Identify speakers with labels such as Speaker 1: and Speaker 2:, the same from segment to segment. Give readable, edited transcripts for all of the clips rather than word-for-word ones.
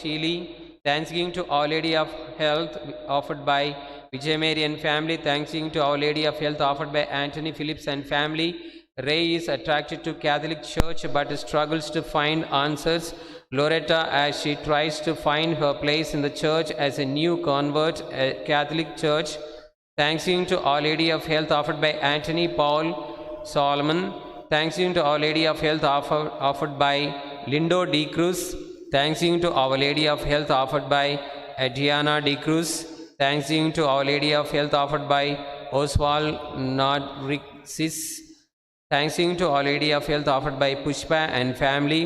Speaker 1: Sheely. Thanksgiving to Our Lady of Health offered by Vijay Mary and family. Thanksgiving to Our Lady of Health offered by Anthony Phillips and family. Ray is attracted to Catholic Church but struggles to find answers. Loretta, as she tries to find her place in the church as a new convert, a Catholic Church. Thanksgiving to Our Lady of Health offered by Anthony Paul Solomon. Thanksgiving to Our Lady of Health offered by Lindo D. Cruz. Thanksgiving to Our Lady of Health offered by Adriana D. Cruz. Thanksgiving to Our Lady of Health offered by Oswald Nodrixis. Thanksgiving to Our Lady of Health offered by Pushpa and family.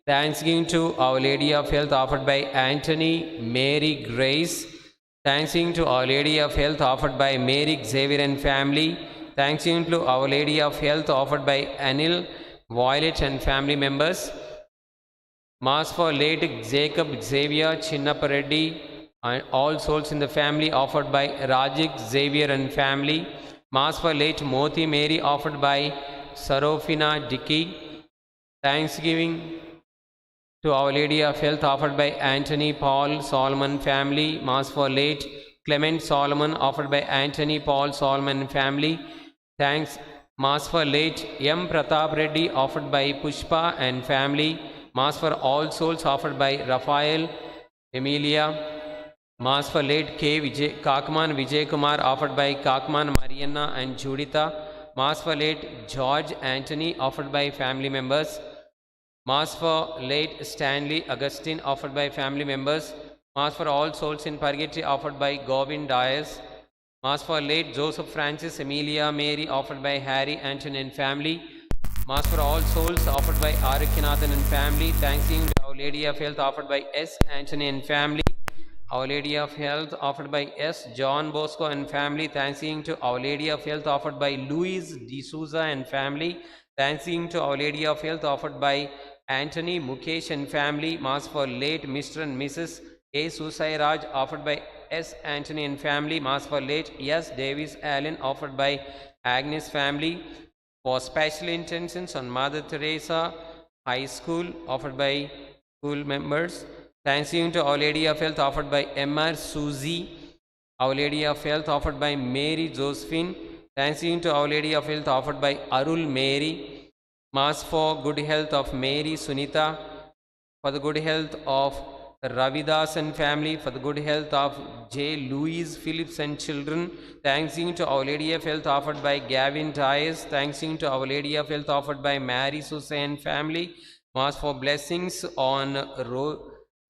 Speaker 1: Thanksgiving to Our Lady of Health offered by Anthony Mary Grace. Thanksgiving to Our Lady of Health offered by Mary Xavier and family. Thanksgiving to Our Lady of Health offered by Anil, Violet and family members. Mass for late Jacob Xavier Chinnapareddy and all souls in the family offered by Rajik Xavier and family. Mass for late Moti Mary offered by Sarofina Dickey. Thanksgiving to Our Lady of Health offered by Anthony Paul Solomon family. Mass for late Clement Solomon offered by Anthony Paul Solomon family. Thanks. Mass for late M. Pratap Reddy offered by Pushpa and family. Mass for all souls offered by Raphael Emilia. Mass for late Kakman Vijay Kumar offered by Kakman Mariana and Juditha. Mass for late George Anthony offered by family members. Mass for late Stanley Augustine offered by family members. Mass for all souls in purgatory offered by Govind Dias. Mass for late Joseph Francis Emilia Mary offered by Harry Anthony and family. Mass for all souls offered by Arikinathan and family. Thanksgiving to Our Lady of Health offered by S. Anthony and family. Our Lady of Health offered by S. John Bosco and family. Thanksgiving to Our Lady of Health offered by Luis D'Souza and family. Thanksgiving to Our Lady of Health offered by Anthony Mukesh and family. Mass for late Mr. and Mrs. A. Susai Raj offered by S. Anthony and family. Mass for late S. Davis Allen offered by Agnes family. For special intentions on Mother Teresa High School offered by school members. Thanksgiving to Our Lady of Health offered by M.R. Suzy. Our Lady of Health offered by Mary Josephine. Thanksgiving to Our Lady of Health offered by Arul Mary. Mass for good health of Mary Sunita. For the good health of Ravidas and family. For the good health of J. Louise Phillips and children. Thanksgiving to Our Lady of Health offered by Gavin Dias. Thanksgiving to Our Lady of Health offered by Mary Susan and family. Mass for blessings on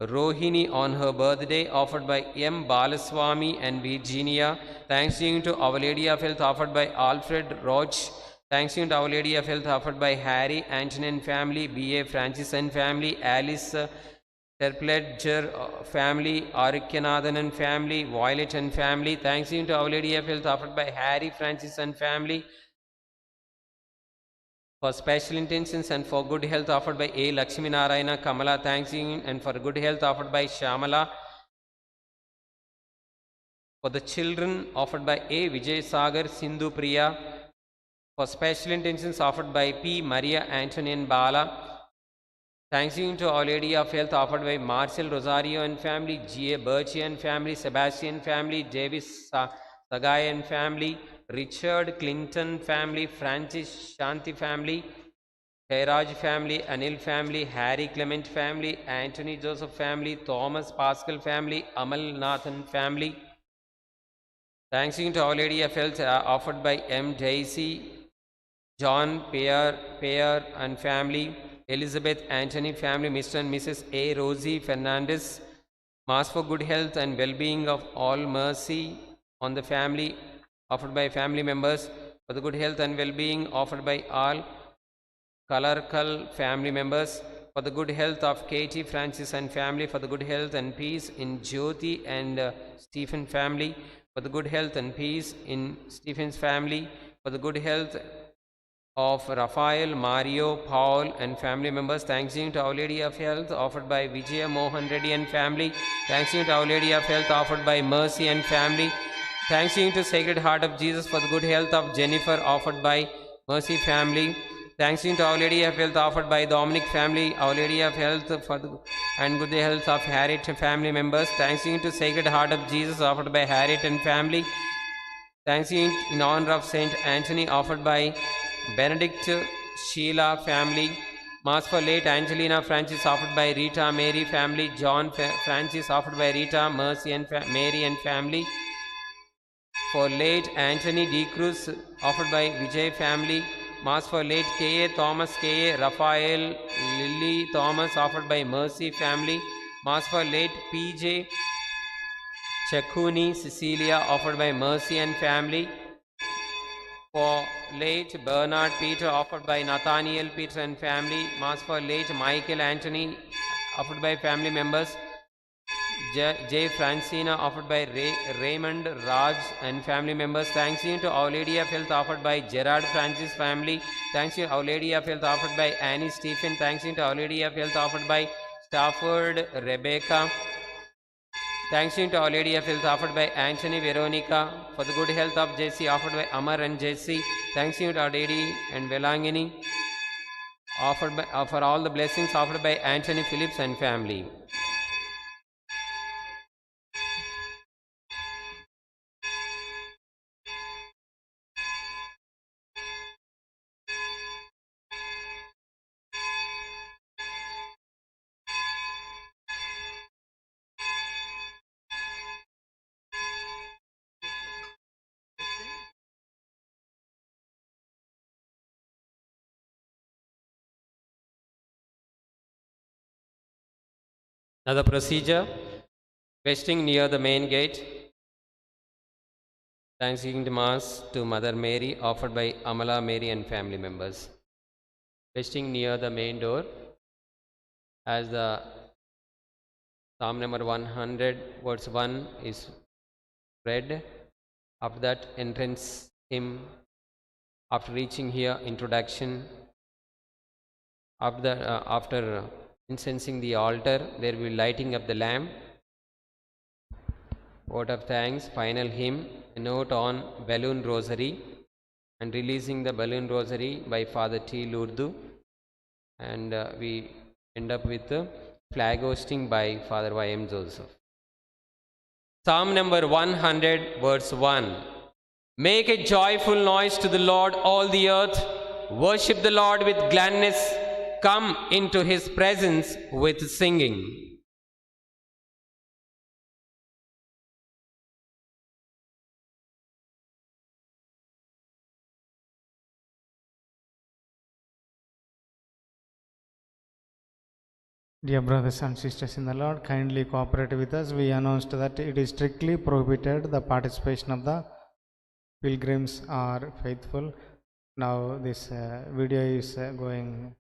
Speaker 1: Rohini on her birthday offered by M. Balaswamy and Virginia. Thanksgiving to Our Lady of Health offered by Alfred Roach. Thanksgiving to Our Lady of Health offered by Harry Anthony and family. B.A. Francis and family. Alice Terpledger family. Arikinathan and family. Violet and family. Thanksgiving to Our Lady of Health offered by Harry Francis and family. For special intentions and for good health offered by A. Lakshmi Narayana Kamala. Thanksgiving and for good health offered by Shamala. For the children offered by A. Vijay Sagar Sindhu Priya. For special intentions offered by P. Maria Anthony and Bala. Thanksgiving to Our Lady of Health offered by Marcel Rosario and family. G.A. Birchie and family. Sebastian family. Davis Sagai and family. Richard Clinton family. Francis Shanti family. Jairaj family. Anil family. Harry Clement family. Anthony Joseph family. Thomas Pascal family. Amal Nathan family. Thanksgiving to Our Lady of Health offered by M. Daisy, John Payer and family. Elizabeth Anthony family. Mr. and Mrs. A. Rosie Fernandez. Mass for good health and well-being of all mercy on the family offered by family members. For the good health and well-being offered by all Kalarkal family members. For the good health of Katie Francis and family. For the good health and peace in Jyoti and Stephen family. For the good health and peace in Stephen's family. For the good health of Raphael, Mario, Paul and family members. Thanksgiving to Our Lady of Health offered by Vijaya Mohan Reddy and family. Thanksgiving to Our Lady of Health offered by Mercy and family. Thanksgiving to Sacred Heart of Jesus for the good health of Jennifer offered by Mercy family. Thanksgiving to Our Lady of Health offered by Dominic family, Our Lady of Health for the and good health of Harriet family members. Thanksgiving to Sacred Heart of Jesus offered by Harriet and family. Thanksgiving in honor of Saint Anthony offered by Benedict Sheila family. Mass for late Angelina Francis offered by Rita Mary family. John Francis offered by Rita Mercy and Mary and family. For late Anthony D. Cruz offered by Vijay family. Mass for late K.A. Thomas K.A. Raphael Lily Thomas offered by Mercy family. Mass for late P.J. Chakuni Cecilia offered by Mercy and family. For late Bernard Peter offered by Nathaniel Peter and family. Mass for late Michael Anthony offered by family members. J. Francina offered by Raymond Raj and family members. Thanks to Our Lady of Health offered by Gerard Francis family. Thanks to Our Lady of Health offered by Annie Stephen. Thanks to Our Lady of Health offered by Stafford Rebecca. Thanks to Our Lady of Health offered by Anthony Veronica. For the good health of Jesse offered by Amar and Jesse. Thanks to Our Lady and Velangini offered by, for all the blessings offered by Anthony Phillips and family. Now the procedure, resting near the main gate, Thanksgiving Mass to Mother Mary offered by Amala Mary and family members. Resting near the main door as the Psalm number 100 verse 1 is read. After that, entrance hymn. After reaching here, introduction. After incensing the altar, there will be lighting up the lamp. Vote of thanks, final hymn, a note on balloon rosary, and releasing the balloon rosary by Father T. Lourdes. And we end up with flag hosting by Father Y.M. Joseph. Psalm number 100 verse 1. Make a joyful noise to the Lord, all the earth. Worship the Lord with gladness. Come into his presence with singing.
Speaker 2: Dear brothers and sisters in the Lord, kindly cooperate with us. We announced that it is strictly prohibited the participation of the pilgrims or faithful. Now this video is going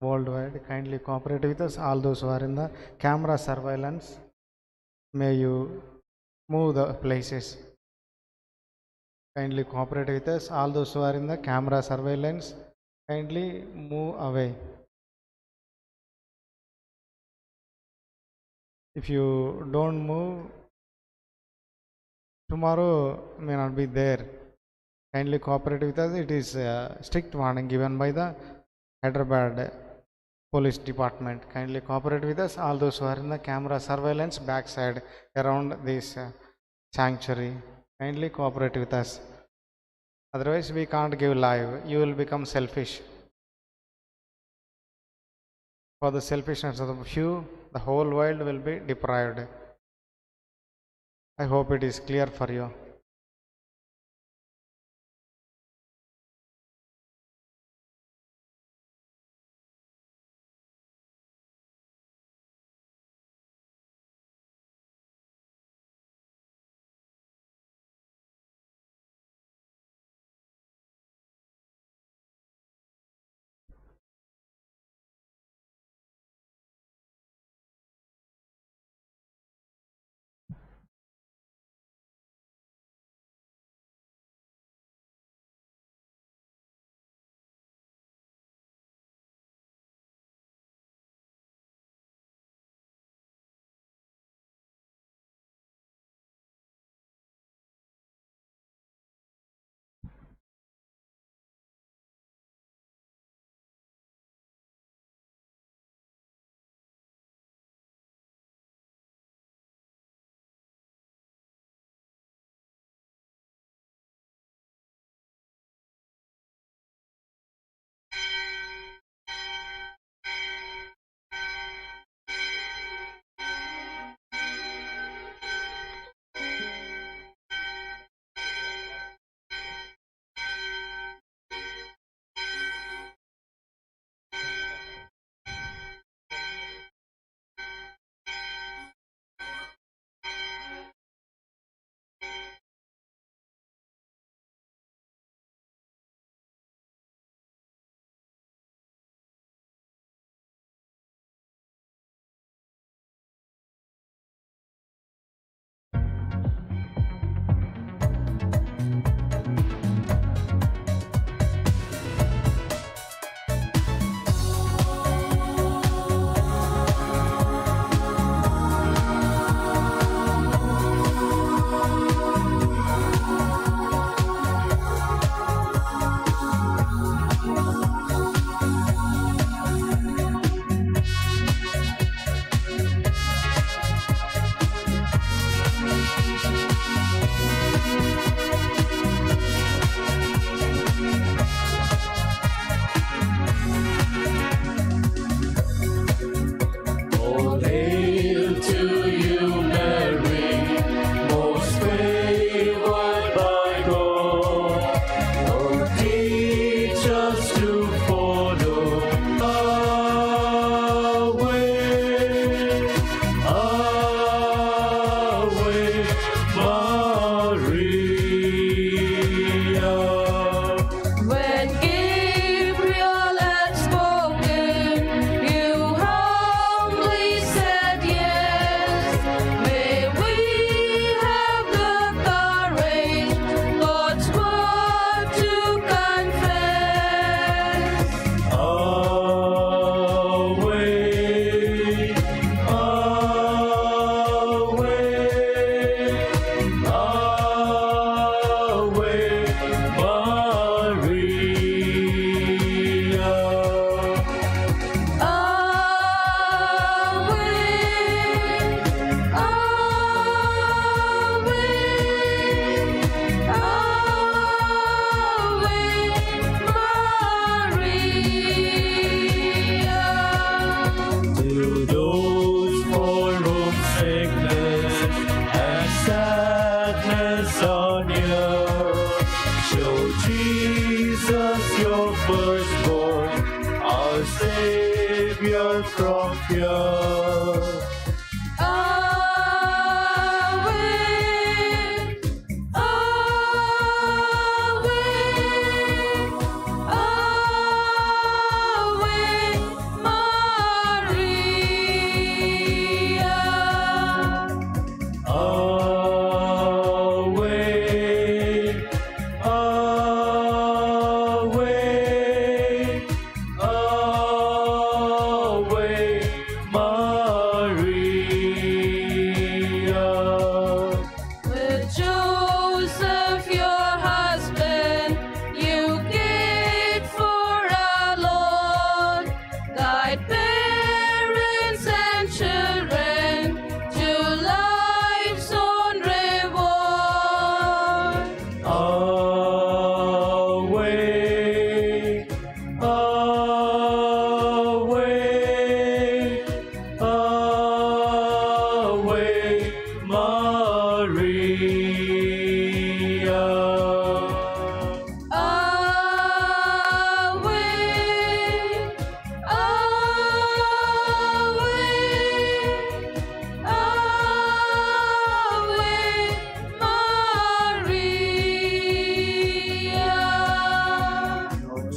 Speaker 2: worldwide. Kindly cooperate with us. All those who are in the camera surveillance, may you move the places. Kindly cooperate with us. All those who are in the camera surveillance, kindly move away. If you don't move, tomorrow may not be there. Kindly cooperate with us. It is a strict warning given by the Hyderabad Police Department. Kindly cooperate with us. All those who are in the camera surveillance backside around this sanctuary, kindly cooperate with us. Otherwise, we can't give live. You will become selfish. For the selfishness of the few, the whole world will be deprived. I hope it is clear for you.
Speaker 3: Oh, hail to you, Mary, most favored by God. Oh, teach us to follow our way, Maria.
Speaker 4: When Gabriel had spoken, you humbly said yes. May we have the courage God's word to confess.
Speaker 3: Away, to those for whom sickness and sadness are near, show Jesus your firstborn, our Savior from fear.
Speaker 4: With Joseph your husband, you gave for our Lord, guide parents and children to life's own reward.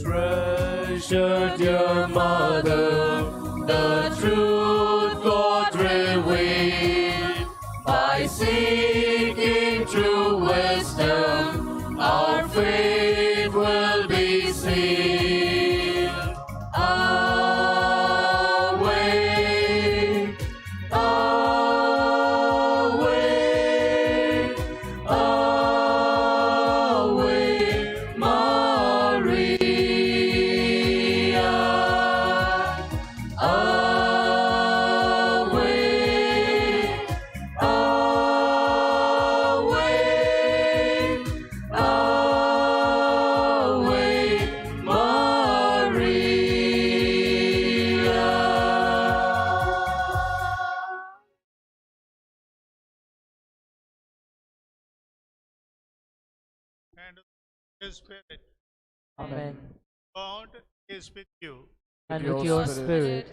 Speaker 3: Treasured your mother, the truth God revealed, by seeking true wisdom, our faith will be sealed. Away, away, away, Maria.
Speaker 5: And His Spirit.
Speaker 6: Amen.
Speaker 5: God is with you.
Speaker 6: And with your spirit.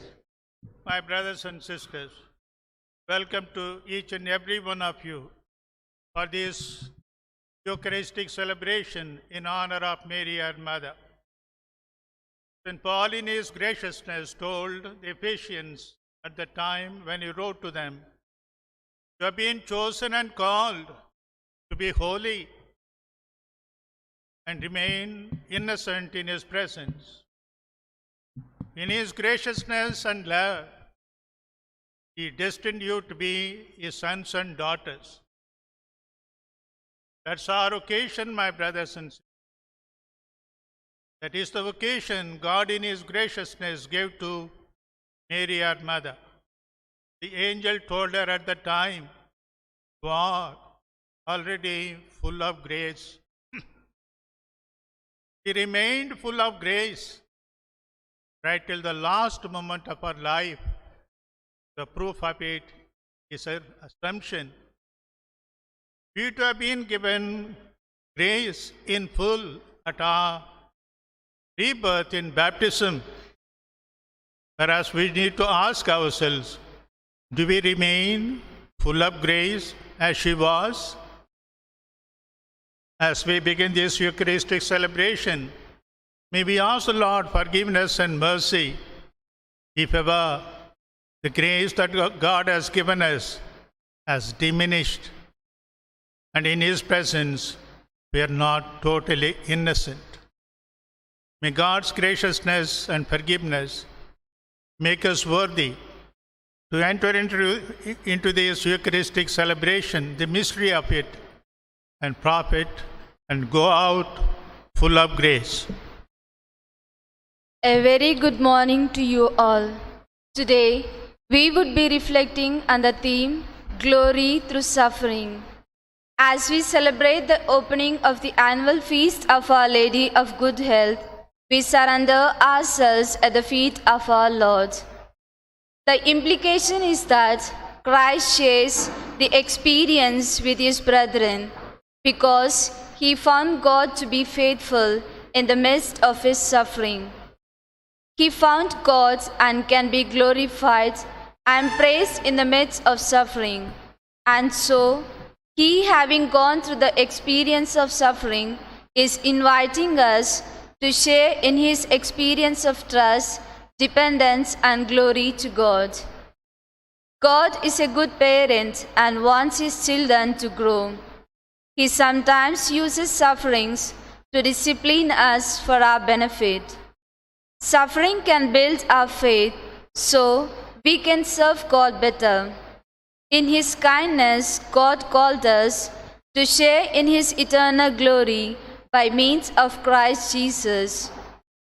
Speaker 5: My brothers and sisters, welcome to each and every one of you for this Eucharistic celebration in honor of Mary, our Mother. St. Paul, in his graciousness, told the Ephesians at the time when he wrote to them, "You have been chosen and called to be holy and remain innocent in His presence. In His graciousness and love, He destined you to be His sons and daughters." That's our occasion, my brothers and sisters. That is the vocation God in His graciousness gave to Mary, our mother. The angel told her at the time, "You are already full of grace. She remained full of grace right till the last moment of her life. The proof of it is her assumption. We to have been given grace in full at our rebirth in baptism. Whereas we need to ask ourselves, do we remain full of grace as she was? As we begin this Eucharistic celebration, may we ask the Lord forgiveness and mercy if ever the grace that God has given us has diminished, and in His presence we are not totally innocent. May God's graciousness and forgiveness make us worthy to enter into this Eucharistic celebration, the mystery of it, and profit and go out full of grace.
Speaker 4: A very good morning to you all. Today, we would be reflecting on the theme, Glory Through Suffering. As we celebrate the opening of the annual feast of Our Lady of Good Health, we surrender ourselves at the feet of our Lord. The implication is that Christ shares the experience with His brethren because He found God to be faithful in the midst of His suffering. He found God and can be glorified and praised in the midst of suffering. And so, He, having gone through the experience of suffering, is inviting us to share in His experience of trust, dependence, and glory to God. God is a good parent and wants His children to grow. He sometimes uses sufferings to discipline us for our benefit. Suffering can build our faith so we can serve God better. In His kindness, God called us to share in His eternal glory by means of Christ Jesus.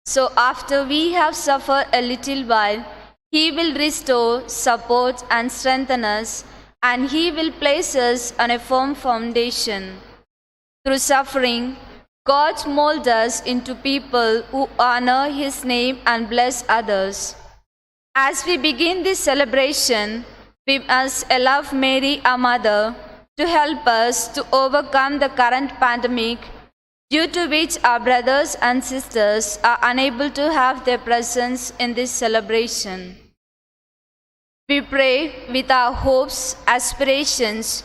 Speaker 4: So after we have suffered a little while, He will restore, support, and strengthen us, and He will place us on a firm foundation. Through suffering, God molds us into people who honor His name and bless others. As we begin this celebration, we must allow Mary, our Mother, to help us to overcome the current pandemic, due to which our brothers and sisters are unable to have their presence in this celebration. We pray with our hopes, aspirations,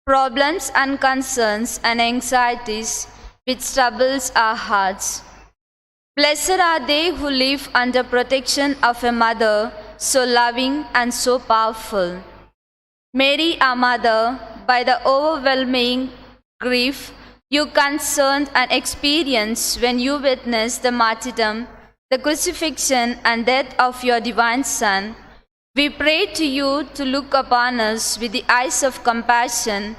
Speaker 4: problems and concerns and anxieties which troubles our hearts. Blessed are they who live under protection of a mother so loving and so powerful. Mary, our Mother, by the overwhelming grief you concerned and experienced when you witnessed the martyrdom, the crucifixion and death of your divine Son, we pray to you to look upon us with the eyes of compassion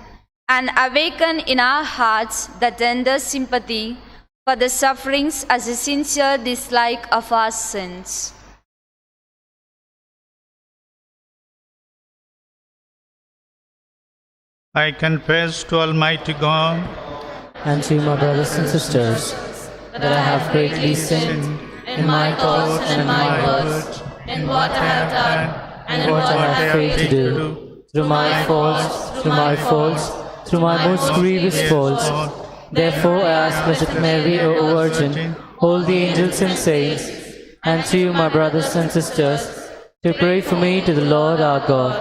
Speaker 4: and awaken in our hearts the tender sympathy for the sufferings as a sincere dislike of our sins.
Speaker 5: I confess to Almighty God
Speaker 6: And to my brothers and sisters, that I have greatly sinned in my thoughts and in my words, in what I have done and in what I have failed to do, through my faults, through my most grievous faults. Therefore I ask Blessed Mary, O Virgin, all the angels and saints, and to you, my brothers and sisters, to pray for me to the Lord our God.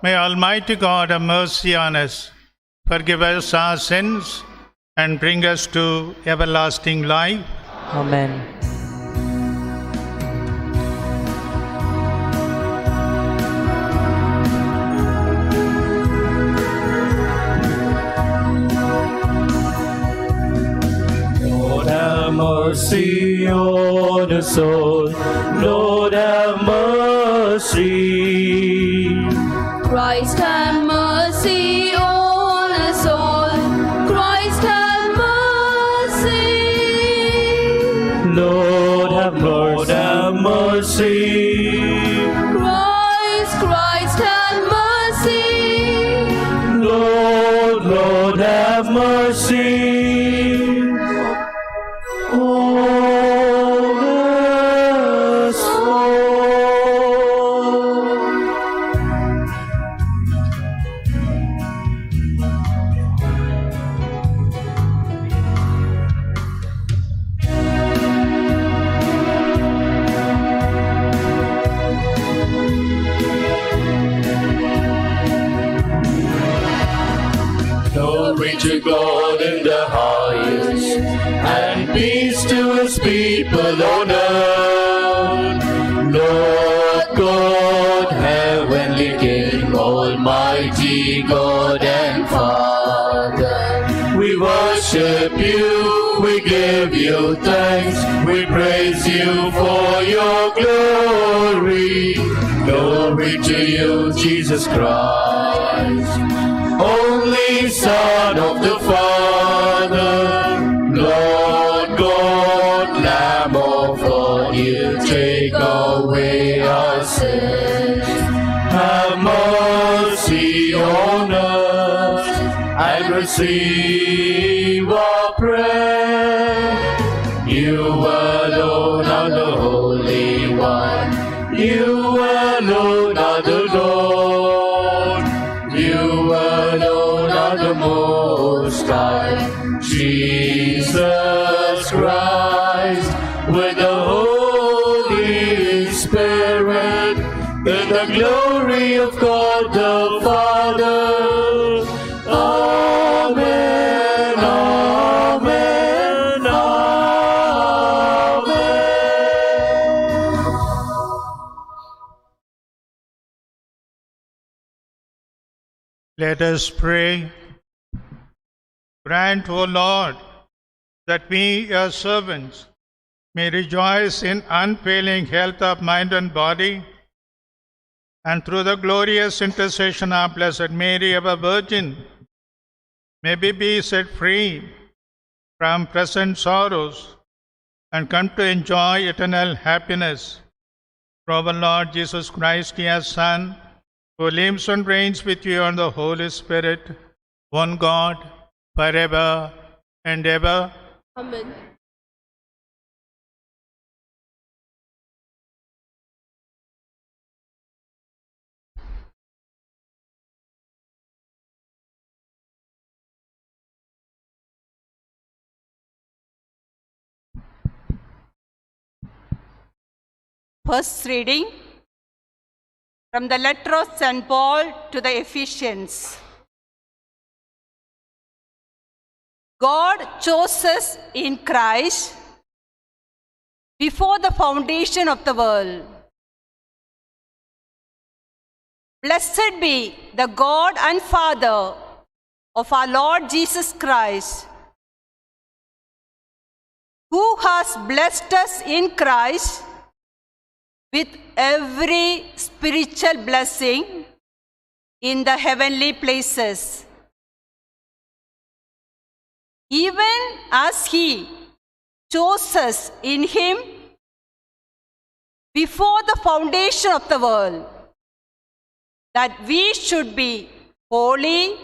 Speaker 5: May Almighty God have mercy on us, forgive us our sins, and bring us to everlasting life.
Speaker 6: Amen.
Speaker 3: Lord have mercy on us all. Lord have mercy.
Speaker 4: Christ have mercy on us all. Christ have mercy.
Speaker 3: Lord have mercy.
Speaker 4: Christ have mercy.
Speaker 3: Lord have have mercy. On us all. Glory to God in the highest, and peace to his people on earth. Lord God, heavenly King, almighty God and Father, we worship you, we give you thanks, we praise you for your glory. Glory to you, Jesus Christ, only Son of the Father, Lord God, Lamb of God, you take away our sins. Have mercy on us and receive our prayer. You alone are the Holy One, you alone are the Lord, you alone are the Most High, Jesus Christ, with the Holy Spirit, in the glory of God the Father. Amen, amen, amen.
Speaker 5: Let us pray. Grant, O Lord, that we, your servants, may rejoice in unfailing health of mind and body, and through the glorious intercession of Blessed Mary, our Virgin, may we be set free from present sorrows and come to enjoy eternal happiness. Through our Lord Jesus Christ, your Son, who lives and reigns with you and the Holy Spirit, one God, forever and ever.
Speaker 6: Amen.
Speaker 7: First reading from the letter of St. Paul to the Ephesians. God chose us in Christ before the foundation of the world. Blessed be the God and Father of our Lord Jesus Christ, who has blessed us in Christ with every spiritual blessing in the heavenly places, even as He chose us in Him before the foundation of the world, that we should be holy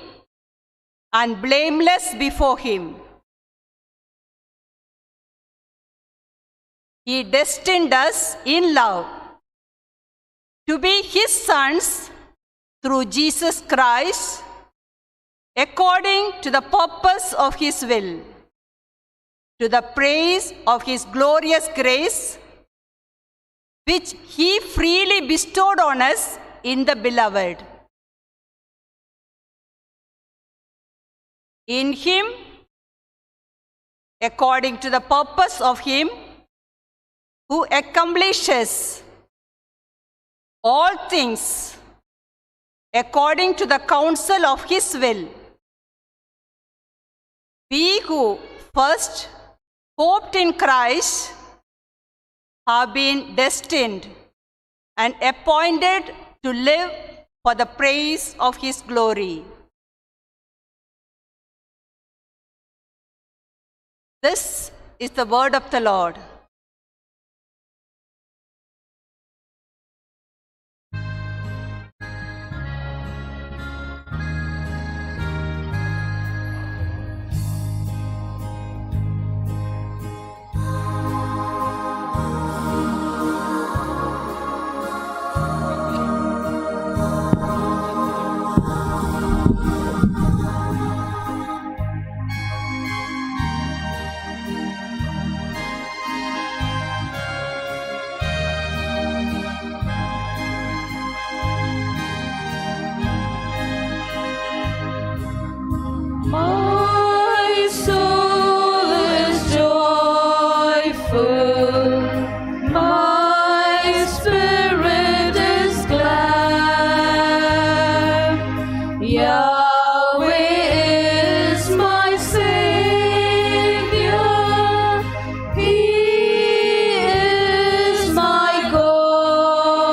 Speaker 7: and blameless before Him. He destined us in love to be His sons through Jesus Christ, according to the purpose of His will, to the praise of His glorious grace, which He freely bestowed on us in the Beloved. In Him, according to the purpose of Him who accomplishes all things according to the counsel of His will, we who first hoped in Christ have been destined and appointed to live for the praise of His glory. This is the word of the Lord.
Speaker 6: My soul is joyful, my spirit is glad. Yahweh is my Savior, He is my God.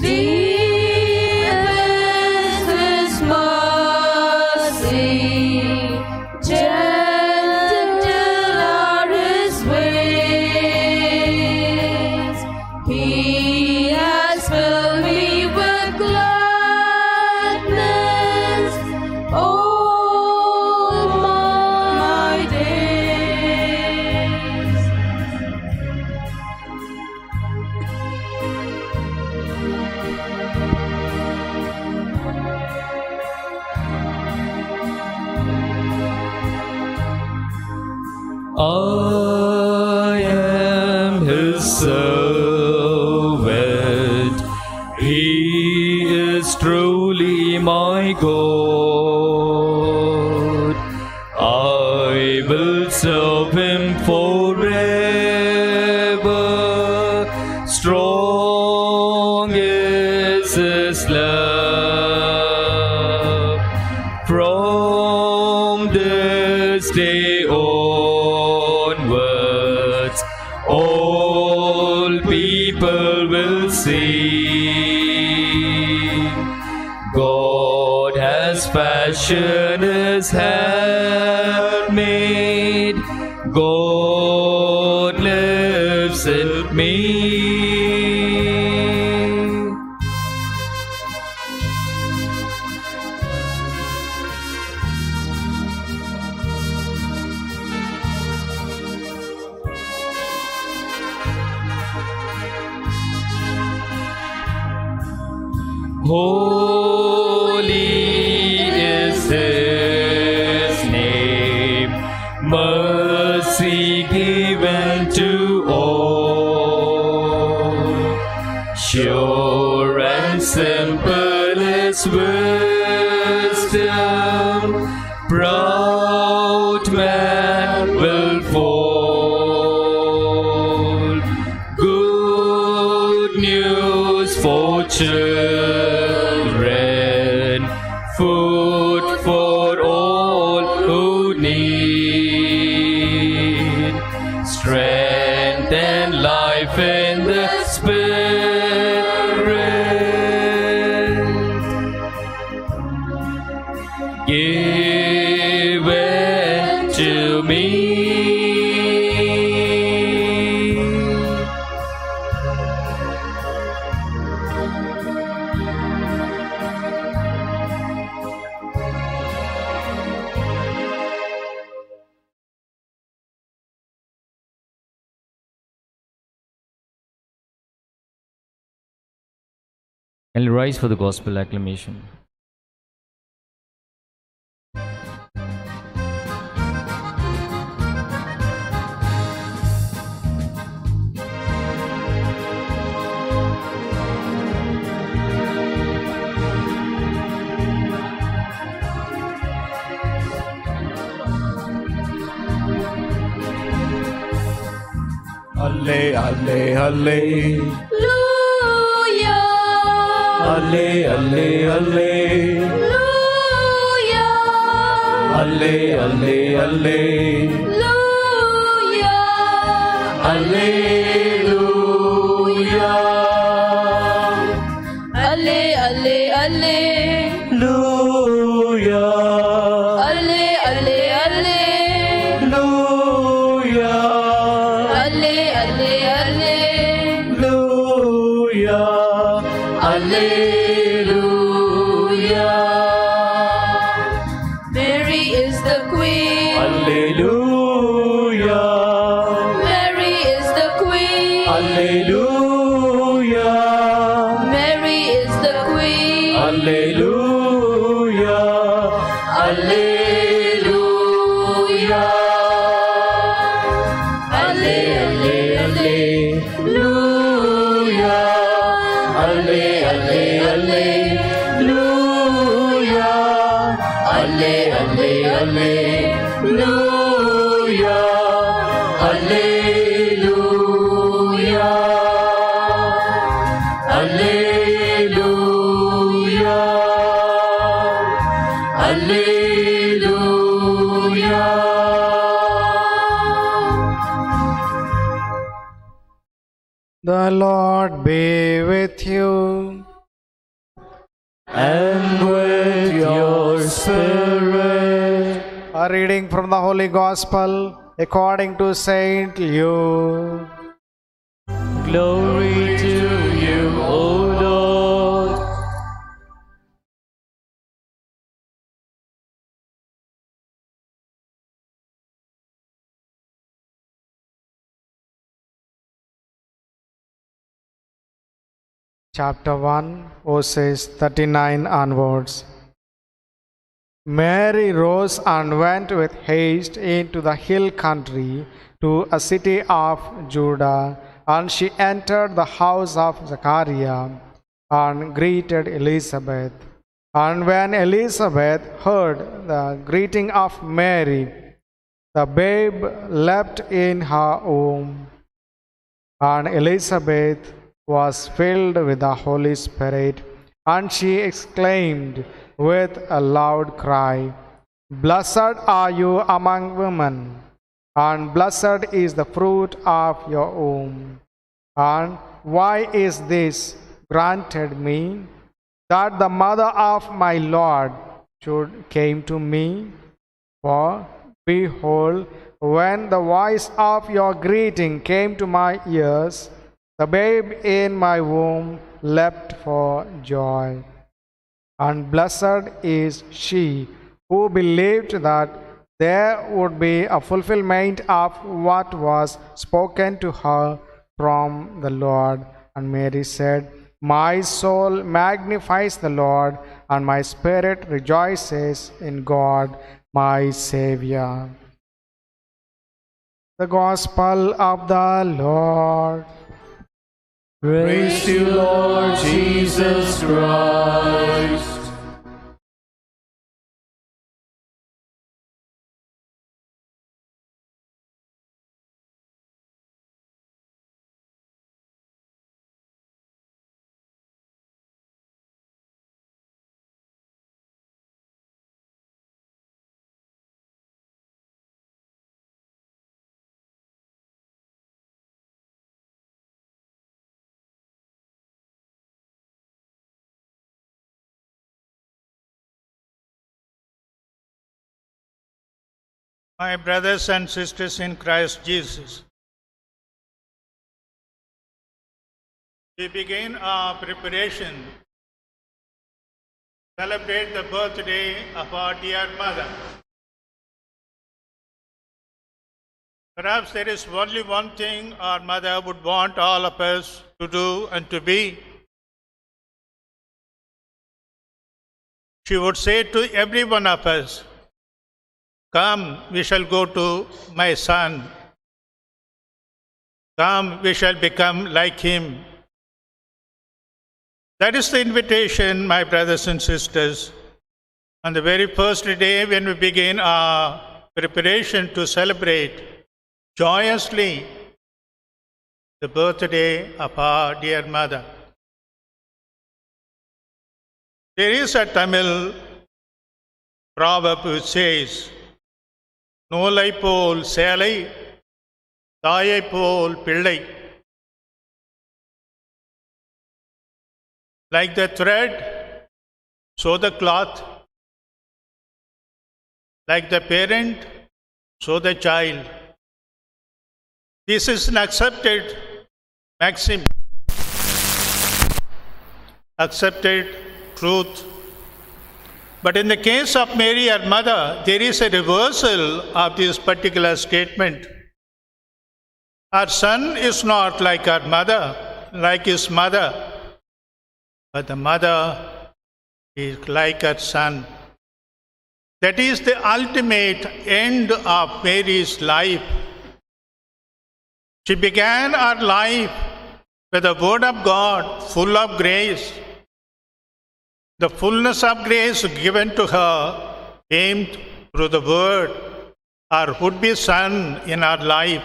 Speaker 6: Deep is His mercy, gentle are His ways. He has filled me with gladness all my days.
Speaker 3: I am His servant. He is truly my God. I will serve Him forever. Strong is His love. From this day onwards, all people will sing. God has fashioned His handmaid. God lives in me. Holy is His name, mercy given to all. Sure and simple is wisdom, proud man will fall. Good news for children, food for all who need, strength and life in the Spirit, given to me.
Speaker 8: And rise for the gospel acclamation.
Speaker 3: Alle, alle, alle.
Speaker 6: Hallelujah.
Speaker 3: Alle, alle, alle.
Speaker 6: Hallelujah.
Speaker 3: Alle, alle, alle.
Speaker 6: Hallelujah.
Speaker 3: Alleluia.
Speaker 6: Alle, alle, alle.
Speaker 3: Luia.
Speaker 6: Alle, alle, alle.
Speaker 3: Luia.
Speaker 6: Alle, alle, alle.
Speaker 3: Luia. Alleluia.
Speaker 6: Mary is the queen.
Speaker 3: Alleluia.
Speaker 6: Mary is the queen.
Speaker 3: Alleluia.
Speaker 6: Mary is the queen.
Speaker 3: Alleluia. Alleluia. Alle, alle, alleluia. Alle, alle, alleluia. alle, alle, alleluia, alleluia, alleluia, alleluia.
Speaker 2: The Lord be with you.
Speaker 3: And with your spirit.
Speaker 2: A reading from the Holy Gospel according to Saint Luke.
Speaker 3: Glory to you, O Lord.
Speaker 2: Chapter 1, verses 39 onwards. Mary rose and went with haste into the hill country to a city of Judah, and she entered the house of Zechariah and greeted Elizabeth. And when Elizabeth heard the greeting of Mary, the babe leapt in her womb, and Elizabeth was filled with the Holy Spirit, and she exclaimed with a loud cry, "Blessed are you among women, and blessed is the fruit of your womb. And why is this granted me, that the mother of my Lord should came to me? For behold, when the voice of your greeting came to my ears, the babe in my womb leapt for joy. And blessed is she who believed that there would be a fulfillment of what was spoken to her from the Lord." And Mary said, "My soul magnifies the Lord, and my spirit rejoices in God my Savior." The Gospel of the Lord.
Speaker 3: Praise to you, Lord Jesus Christ.
Speaker 5: My brothers and sisters in Christ Jesus, we begin our preparation to celebrate the birthday of our dear mother. Perhaps there is only one thing our mother would want all of us to do and to be. She would say to every one of us, "Come, we shall go to my son. Come, we shall become like him." That is the invitation, my brothers and sisters, on the very first day when we begin our preparation to celebrate joyously the birthday of our dear mother. There is a Tamil proverb which says, "நூலை போல் சேலை, தாயை போல் பிள்ளை." Like the thread, so the cloth. Like the parent, so the child. This is an accepted maxim, accepted truth. But in the case of Mary, her mother, there is a reversal of this particular statement. Our son is not like our mother, like his mother, but the mother is like her son. That is the ultimate end of Mary's life. She began her life with the Word of God, full of grace. The fullness of grace given to her came through the Word, our would-be son in our life.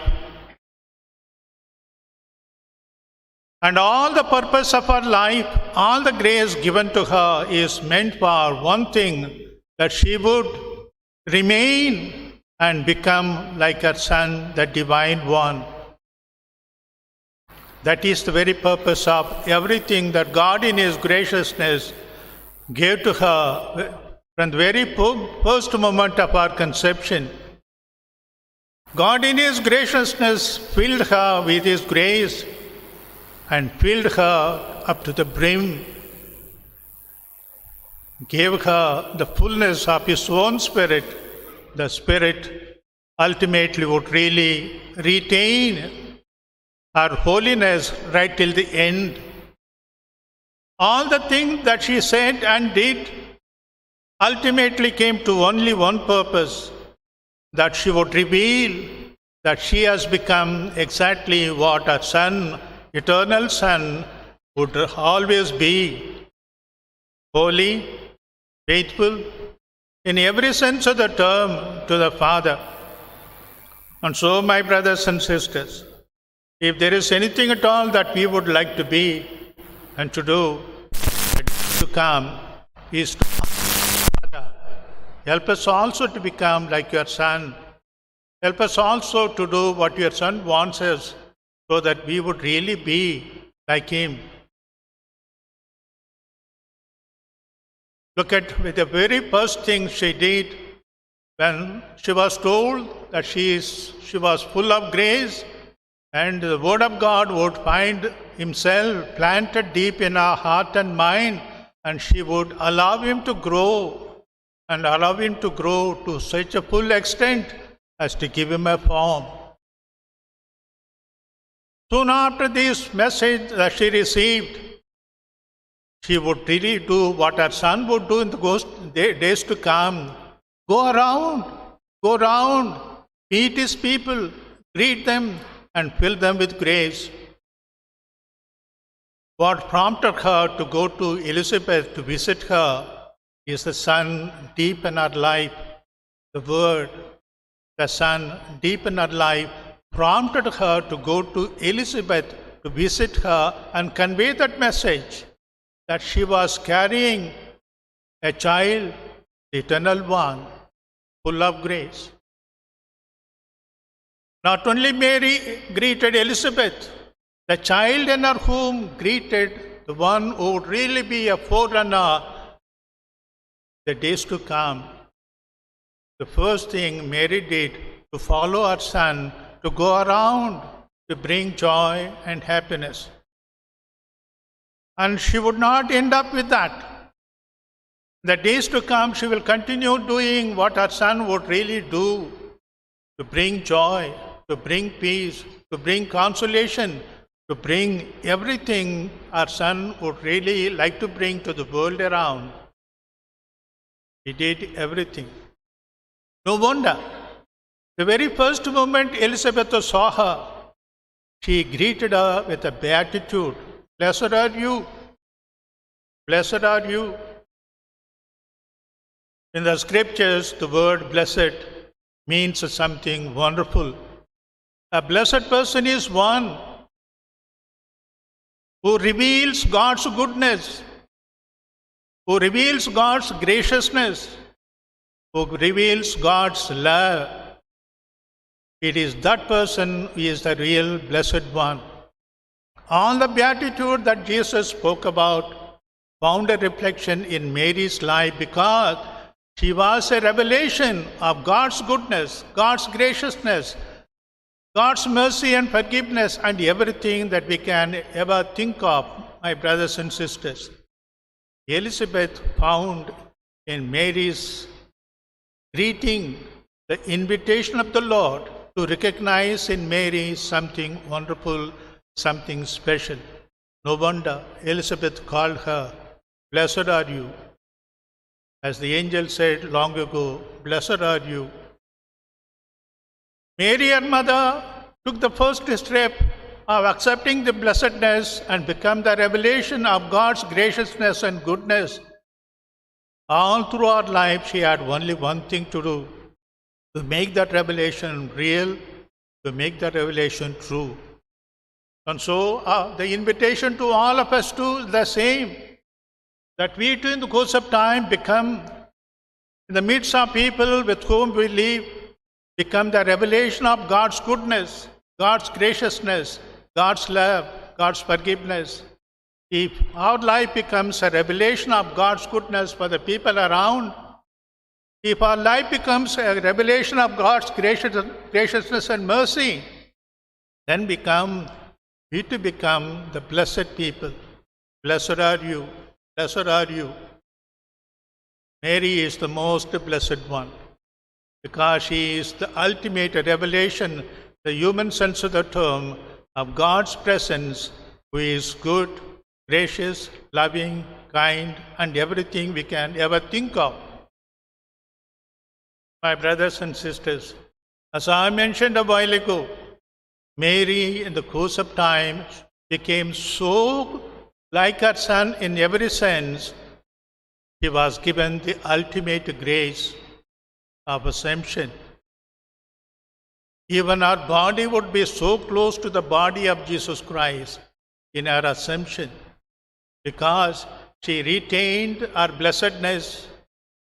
Speaker 5: And all the purpose of her life, all the grace given to her is meant for one thing, that she would remain and become like her Son, the Divine One. That is the very purpose of everything that God in His graciousness gave to her from the very first moment of our conception. God in His graciousness filled her with His grace and filled her up to the brim, gave her the fullness of His own Spirit. The Spirit ultimately would really retain her holiness right till the end. All the things that she said and did ultimately came to only one purpose, that she would reveal that she has become exactly what her Son, eternal Son, would always be: holy, faithful, in every sense of the term, to the Father. And so, my brothers and sisters, if there is anything at all that we would like to be and to do, to come, is to Father. Help us also to become like your Son. Help us also to do what your Son wants us, so that we would really be like Him. Look at the very first thing she did when she was told that she was full of grace, and the Word of God would find Himself planted deep in her heart and mind, and she would allow Him to grow, and allow Him to grow to such a full extent as to give Him a form. Soon after this message that she received, she would really do what her Son would do in the days to come. Go around, meet His people, greet them, and fill them with grace. What prompted her to go to Elizabeth to visit her is the Son deep in her life. The Word, the Son deep in her life, prompted her to go to Elizabeth to visit her and convey that message, that she was carrying a child, the Eternal One, full of grace. Not only Mary greeted Elizabeth, the child in her womb greeted the one who would really be a forerunner the days to come. The first thing Mary did to follow her Son, to go around, to bring joy and happiness. And she would not end up with that. The days to come, she will continue doing what her Son would really do, to bring joy, to bring peace, to bring consolation, to bring everything our Son would really like to bring to the world around. He did everything. No wonder, the very first moment Elizabeth saw her, she greeted her with a beatitude. Blessed are you. Blessed are you. In the scriptures, the word blessed means something wonderful. A blessed person is one who reveals God's goodness, who reveals God's graciousness, who reveals God's love. It is that person who is the real blessed one. All the beatitude that Jesus spoke about found a reflection in Mary's life, because she was a revelation of God's goodness, God's graciousness, God's mercy and forgiveness, and everything that we can ever think of, my brothers and sisters. Elizabeth found in Mary's greeting the invitation of the Lord to recognize in Mary something wonderful, something special. No wonder Elizabeth called her, blessed are you. As the angel said long ago, blessed are you. Mary, her mother, took the first step of accepting the blessedness and become the revelation of God's graciousness and goodness. All through our life, she had only one thing to do, to make that revelation real, to make that revelation true. And so the invitation to all of us too is the same, that we too in the course of time become, in the midst of people with whom we live, become the revelation of God's goodness, God's graciousness, God's love, God's forgiveness. If our life becomes a revelation of God's goodness for the people around, if our life becomes a revelation of God's graciousness and mercy, then we to become the blessed people. Blessed are you, blessed are you. Mary is the most blessed one, because she is the ultimate revelation, the human sense of the term, of God's presence, who is good, gracious, loving, kind, and everything we can ever think of. My brothers and sisters, as I mentioned a while ago, Mary, in the course of time, became so like her Son in every sense. She was given the ultimate grace of Assumption. Even her body would be so close to the body of Jesus Christ in her Assumption, because she retained her blessedness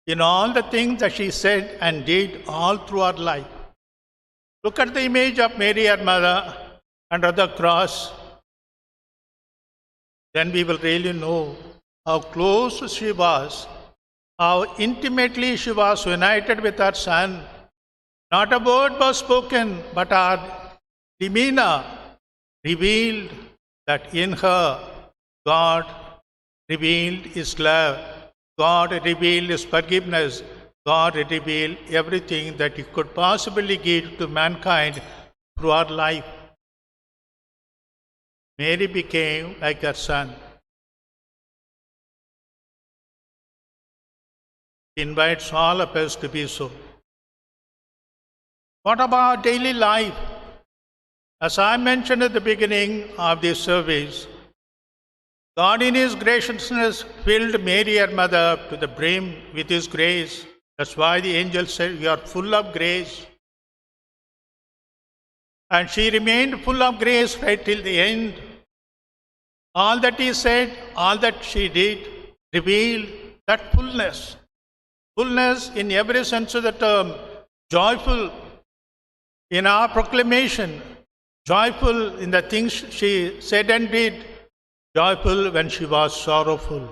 Speaker 5: in all the things that she said and did all through her life. Look at the image of Mary, our mother, under the cross. Then we will really know how close she was, how intimately she was united with her Son. Not a word was spoken, but her demeanor revealed that in her God revealed His love, God revealed His forgiveness, God revealed everything that He could possibly give to mankind through our life. Mary became like her Son. He invites all of us to be so. What about daily life? As I mentioned at the beginning of this service, God in His graciousness filled Mary, her mother, up to the brim with His grace. That's why the angel said, "You are full of grace." And she remained full of grace right till the end. All that He said, all that she did, revealed that fullness. Fullness in every sense of the term. Joyful in our proclamation. Joyful in the things she said and did. Joyful when she was sorrowful.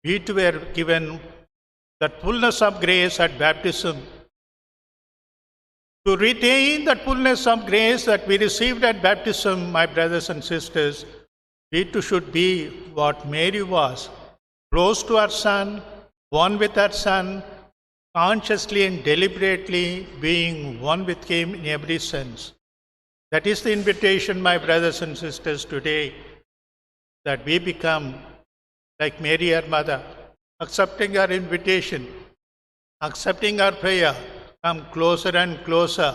Speaker 5: We too were given that fullness of grace at baptism. To retain that fullness of grace that we received at baptism, my brothers and sisters, we too should be what Mary was, close to her Son, one with her Son, consciously and deliberately being one with Him in every sense. That is the invitation, my brothers and sisters, today, that we become like Mary, her mother, accepting her invitation, accepting her prayer, come closer and closer,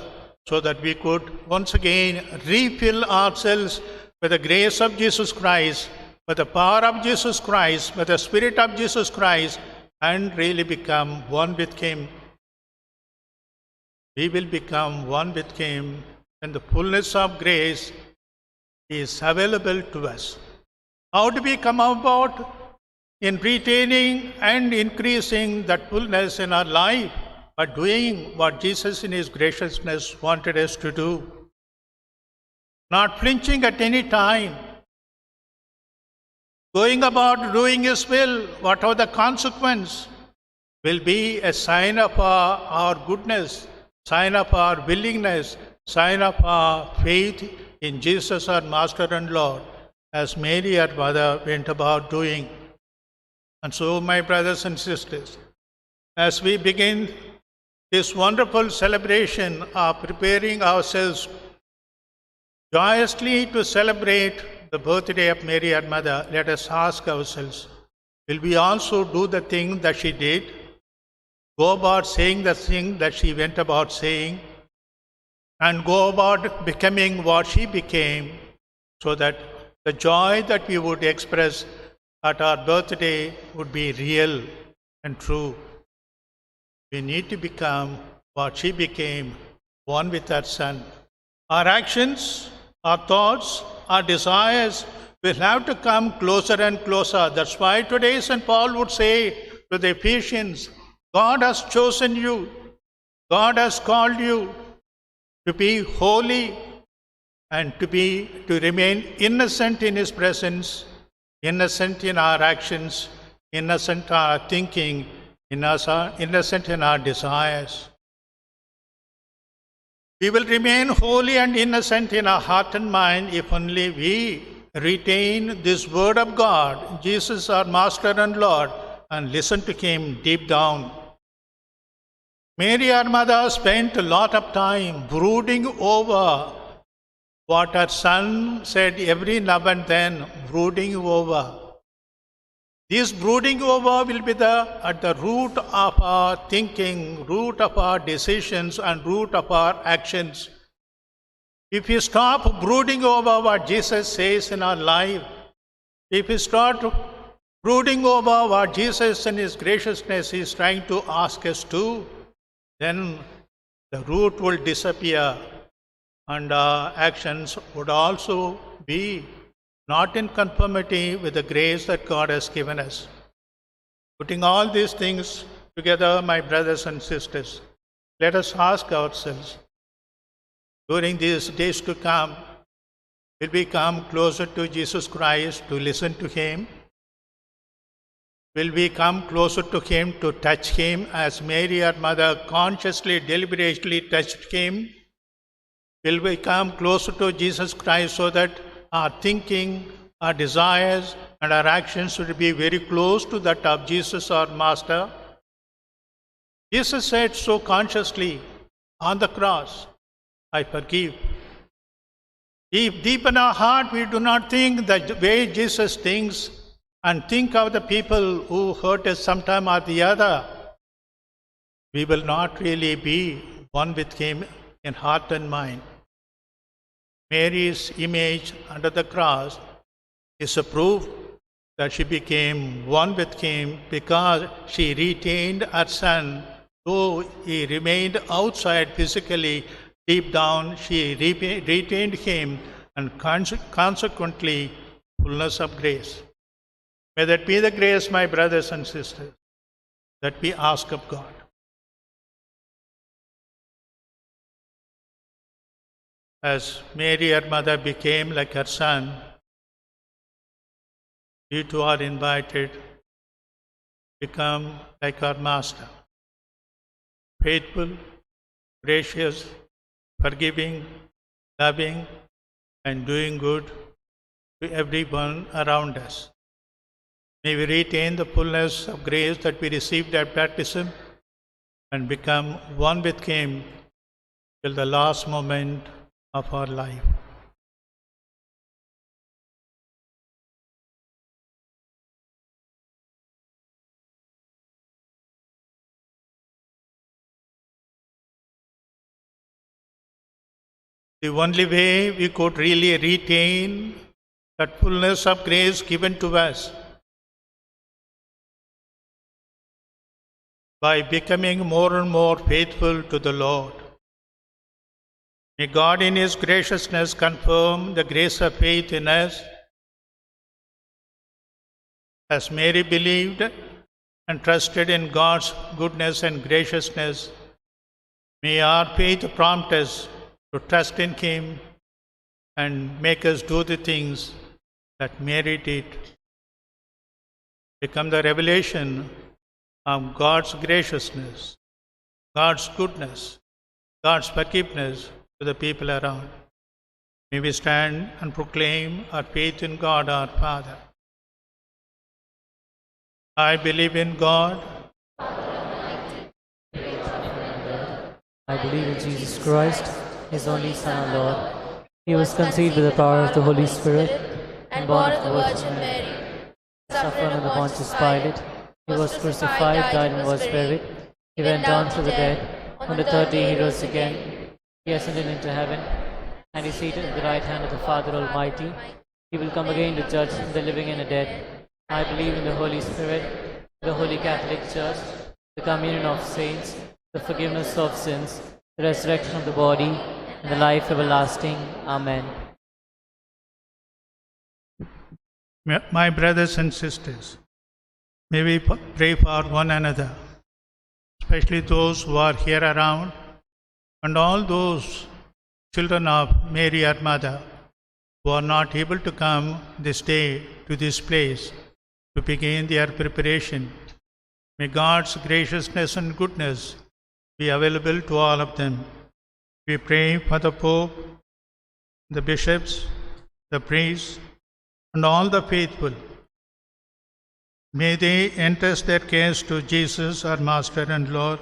Speaker 5: so that we could once again refill ourselves with the grace of Jesus Christ, with the power of Jesus Christ, with the Spirit of Jesus Christ, and really become one with Him. We will become one with Him, and the fullness of grace is available to us. How do we come about in retaining and increasing that fullness in our life? By doing what Jesus in His graciousness wanted us to do. Not flinching at any time. Going about doing His will, whatever the consequence, will be a sign of our goodness, sign of our willingness, sign of our faith in Jesus, our Master and Lord, as Mary, our mother, went about doing. And so, my brothers and sisters, as we begin this wonderful celebration of preparing ourselves joyously to celebrate the birthday of Mary, our mother, let us ask ourselves, will we also do the thing that she did? Go about saying the thing that she went about saying, and go about becoming what she became, so that the joy that we would express at our birthday would be real and true. We need to become what she became, one with her Son. Our actions, our thoughts, our desires will have to come closer and closer. That's why today St. Paul would say to the Ephesians, God has chosen you, God has called you to be holy and to remain innocent in His presence, innocent in our actions, innocent in our thinking, innocent in our desires. We will remain holy and innocent in our heart and mind if only we retain this word of God, Jesus our Master and Lord, and listen to Him deep down. Mary, our mother, spent a lot of time brooding over what her Son said every now and then, brooding over. This brooding over will be at the root of our thinking, root of our decisions, and root of our actions. If we stop brooding over what Jesus says in our life, if we start brooding over what Jesus in His graciousness is trying to ask us to, then the root will disappear and our actions would also be not in conformity with the grace that God has given us. Putting all these things together, my brothers and sisters, let us ask ourselves, during these days to come, will we come closer to Jesus Christ to listen to Him? Will we come closer to Him to touch Him as Mary, our mother, consciously, deliberately touched Him? Will we come closer to Jesus Christ so that our thinking, our desires, and our actions should be very close to that of Jesus, our Master? Jesus said so consciously on the cross, I forgive. If deep in our heart we do not think the way Jesus thinks and think of the people who hurt us sometime or the other, we will not really be one with Him in heart and mind. Mary's image under the cross is a proof that she became one with Him because she retained her Son. Though He remained outside physically, deep down she retained Him and consequently fullness of grace. May that be the grace, my brothers and sisters, that we ask of God. As Mary, her mother, became like her Son, we too are invited to become like our Master, faithful, gracious, forgiving, loving, and doing good to everyone around us. May we retain the fullness of grace that we received at baptism and become one with Him till the last moment of our life. The only way we could really retain that fullness of grace given to us by becoming more and more faithful to the Lord. May God in His graciousness confirm the grace of faith in us. As Mary believed and trusted in God's goodness and graciousness, may our faith prompt us to trust in Him and make us do the things that Mary did. Become the revelation of God's graciousness, God's goodness, God's forgiveness to the people around. May we stand and proclaim our faith in God our Father. I believe in God.
Speaker 6: I believe in Jesus Christ, His only Son, our Lord. He was conceived with the power of the Holy Spirit and born of the Virgin Mary. Suffered under Pontius Pilate. He was crucified, died, and was buried. He went down to the dead. On the third day He rose again. He ascended into heaven, and is seated at the right hand of the Father Almighty. He will come again to judge the living and the dead. I believe in the Holy Spirit, the Holy Catholic Church, the communion of saints, the forgiveness of sins, the resurrection of the body, and the life everlasting. Amen.
Speaker 5: My brothers and sisters, may we pray for one another, especially those who are here around and all those children of Mary, our Mother, who are not able to come this day to this place to begin their preparation. May God's graciousness and goodness be available to all of them. We pray for the Pope, the bishops, the priests, and all the faithful. May they entrust their case to Jesus, our Master and Lord,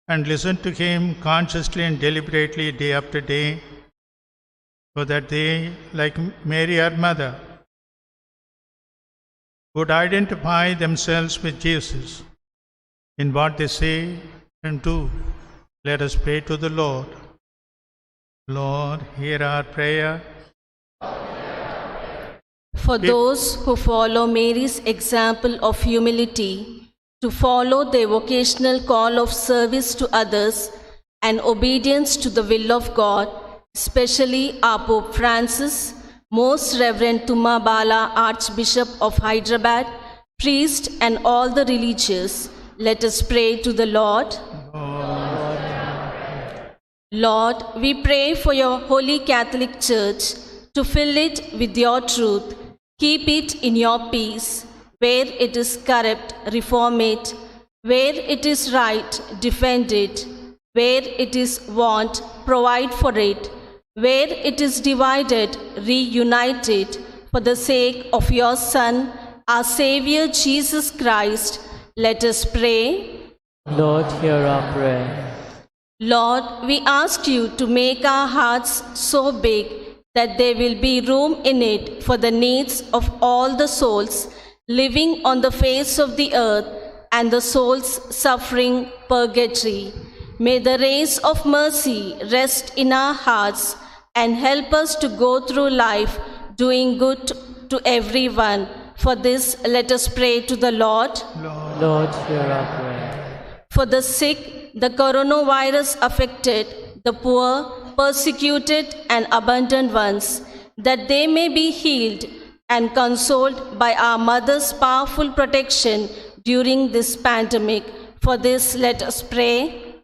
Speaker 5: and listen to Him consciously and deliberately day after day, so that they, like Mary, our Mother, would identify themselves with Jesus in what they say and do. Let us pray to the Lord. Lord, hear our prayer.
Speaker 9: For those who follow Mary's example of humility, to follow their vocational call of service to others and obedience to the will of God, especially our Pope Francis, Most Reverend Tumabala, Archbishop of Hyderabad, priest and all the religious, let us pray to the Lord. Lord, we pray for your Holy Catholic Church to fill it with your truth. Keep it in your peace. Where it is corrupt, reform it. Where it is right, defend it. Where it is want, provide for it. Where it is divided, reunite it. For the sake of your Son, our Savior Jesus Christ, let us pray.
Speaker 6: Lord, hear our prayer.
Speaker 9: Lord, we ask you to make our hearts so big that there will be room in it for the needs of all the souls living on the face of the earth and the souls suffering purgatory. May the rays of mercy rest in our hearts and help us to go through life doing good to everyone. For this, let us pray to the Lord.
Speaker 6: Lord, hear our prayer.
Speaker 9: For the sick, the coronavirus affected, the poor, persecuted, and abandoned ones, that they may be healed and consoled by our Mother's powerful protection during this pandemic. For this, let us pray.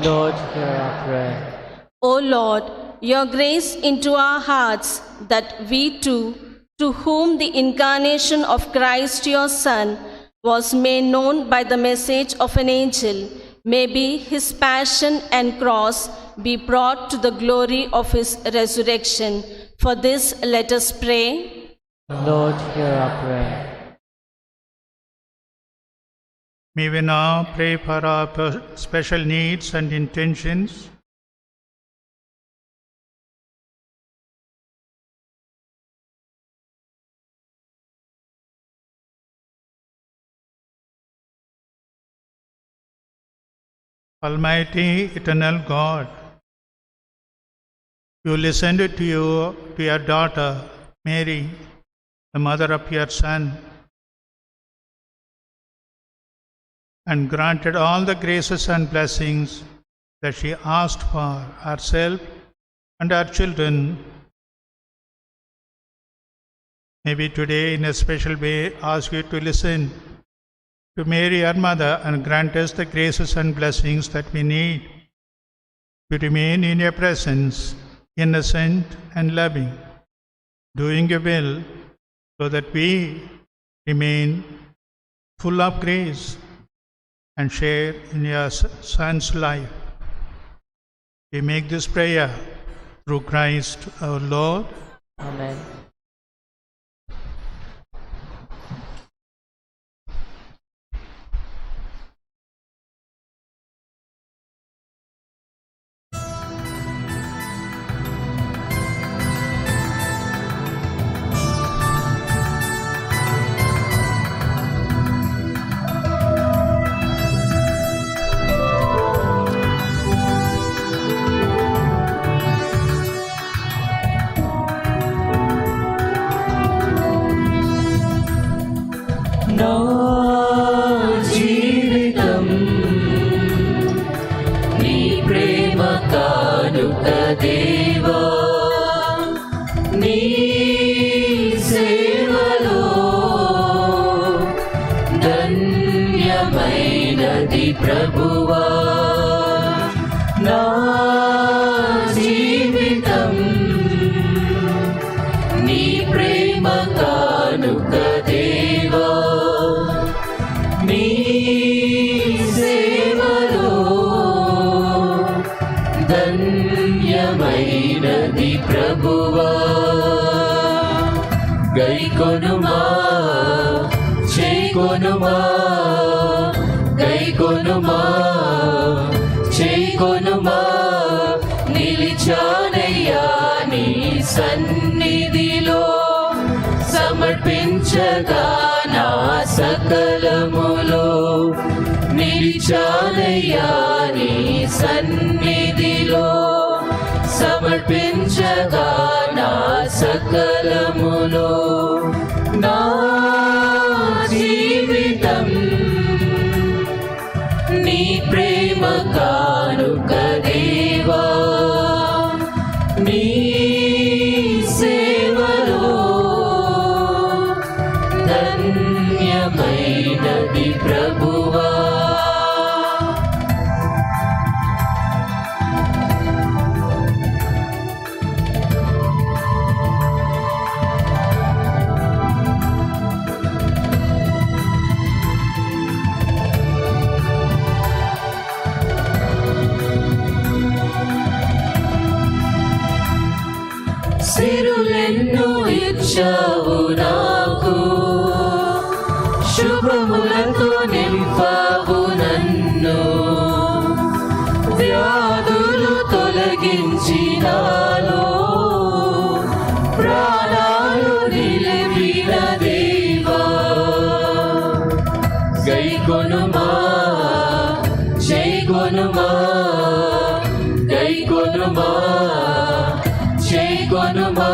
Speaker 6: Lord, hear our prayer.
Speaker 9: O Lord, your grace into our hearts, that we too, to whom the incarnation of Christ your Son was made known by the message of an angel, maybe his passion and cross be brought to the glory of his resurrection. For this, let us pray.
Speaker 6: Lord, hear our prayer.
Speaker 5: May we now pray for our special needs and intentions. Almighty, eternal God, you listened to your daughter, Mary, the mother of your Son, and granted all the graces and blessings that she asked for herself and her children. Maybe today, in a special way, ask you to listen to Mary, our Mother, and grant us the graces and blessings that we need to remain in your presence, innocent and loving, doing your will, so that we remain full of grace and share in your Son's life. We make this prayer through Christ our Lord.
Speaker 6: Amen. ధన్యమైనది ప్రభువా నా జీవితం నీ ప్రేమ కానుక దేవా నీ సేవలో ధన్యమైనది ప్రభువా గైకొనుమా చేకొనుమా గైకొనుమా చేకొనుమా నిలిచానయ్యా నీ సన్నిధిలో సమర్పించగా నా సకలములో నిలిచానయ్యా నీ సన్నిధిలో సమర్పించగా నా సకలములో నా జీవితం నీ ప్రేమ కానుక దేవా నీ సేవలో ధన్యమైనది ప్రభువా సిరులెన్నో ఇచ్చావు నాకు శుభములతో నింపావు నన్ను వ్యాధులు తొలగించినాలో ప్రాణాలు నిలిపిన దేవా గైకొనుమా జైకొనుమా గైకొనుమా చేకొనుమా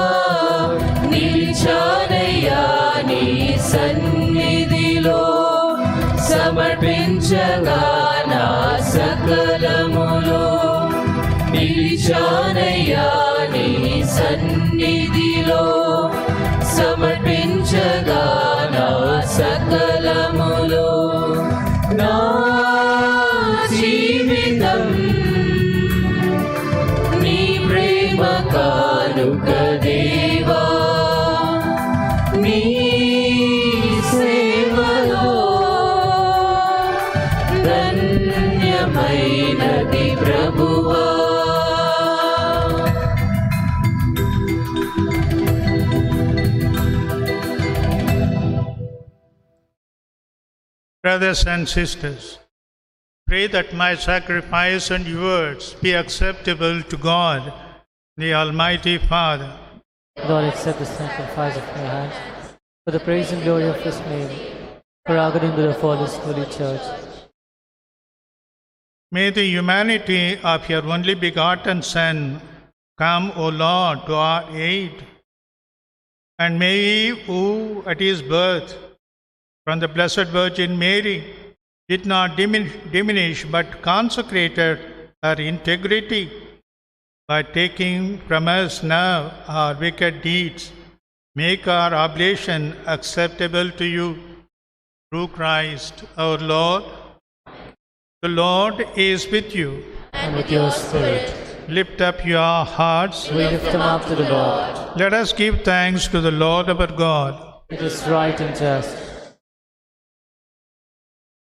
Speaker 6: నిలిచానయ్యా నీ సన్నిధిలో సమర్పించగా నా సకలములో నిలిచానయ్యా నీ సన్నిధిలో సమర్పించగా నా సకలములో నా జీవితం నీ ప్రేమ కానుక దేవా నీ సేవలో ధన్యమైనది ప్రభువా
Speaker 5: Brothers and sisters, pray that my sacrifice and yours be acceptable to God, the Almighty Father.
Speaker 6: Lord, accept the sacrifice of my hands for the praise and glory of His name, for our good and good of all His holy church.
Speaker 5: May the humanity of your only begotten Son come, O Lord, to our aid. And may He who at His birth from the Blessed Virgin Mary did not diminish but consecrated her integrity by taking from us now our wicked deeds, make our oblation acceptable to you through Christ our Lord. The Lord is with you.
Speaker 6: And with your spirit,
Speaker 5: Lift up your hearts.
Speaker 6: we lift them up to the Lord.
Speaker 5: Let us give thanks to the Lord our God.
Speaker 6: It is right and just.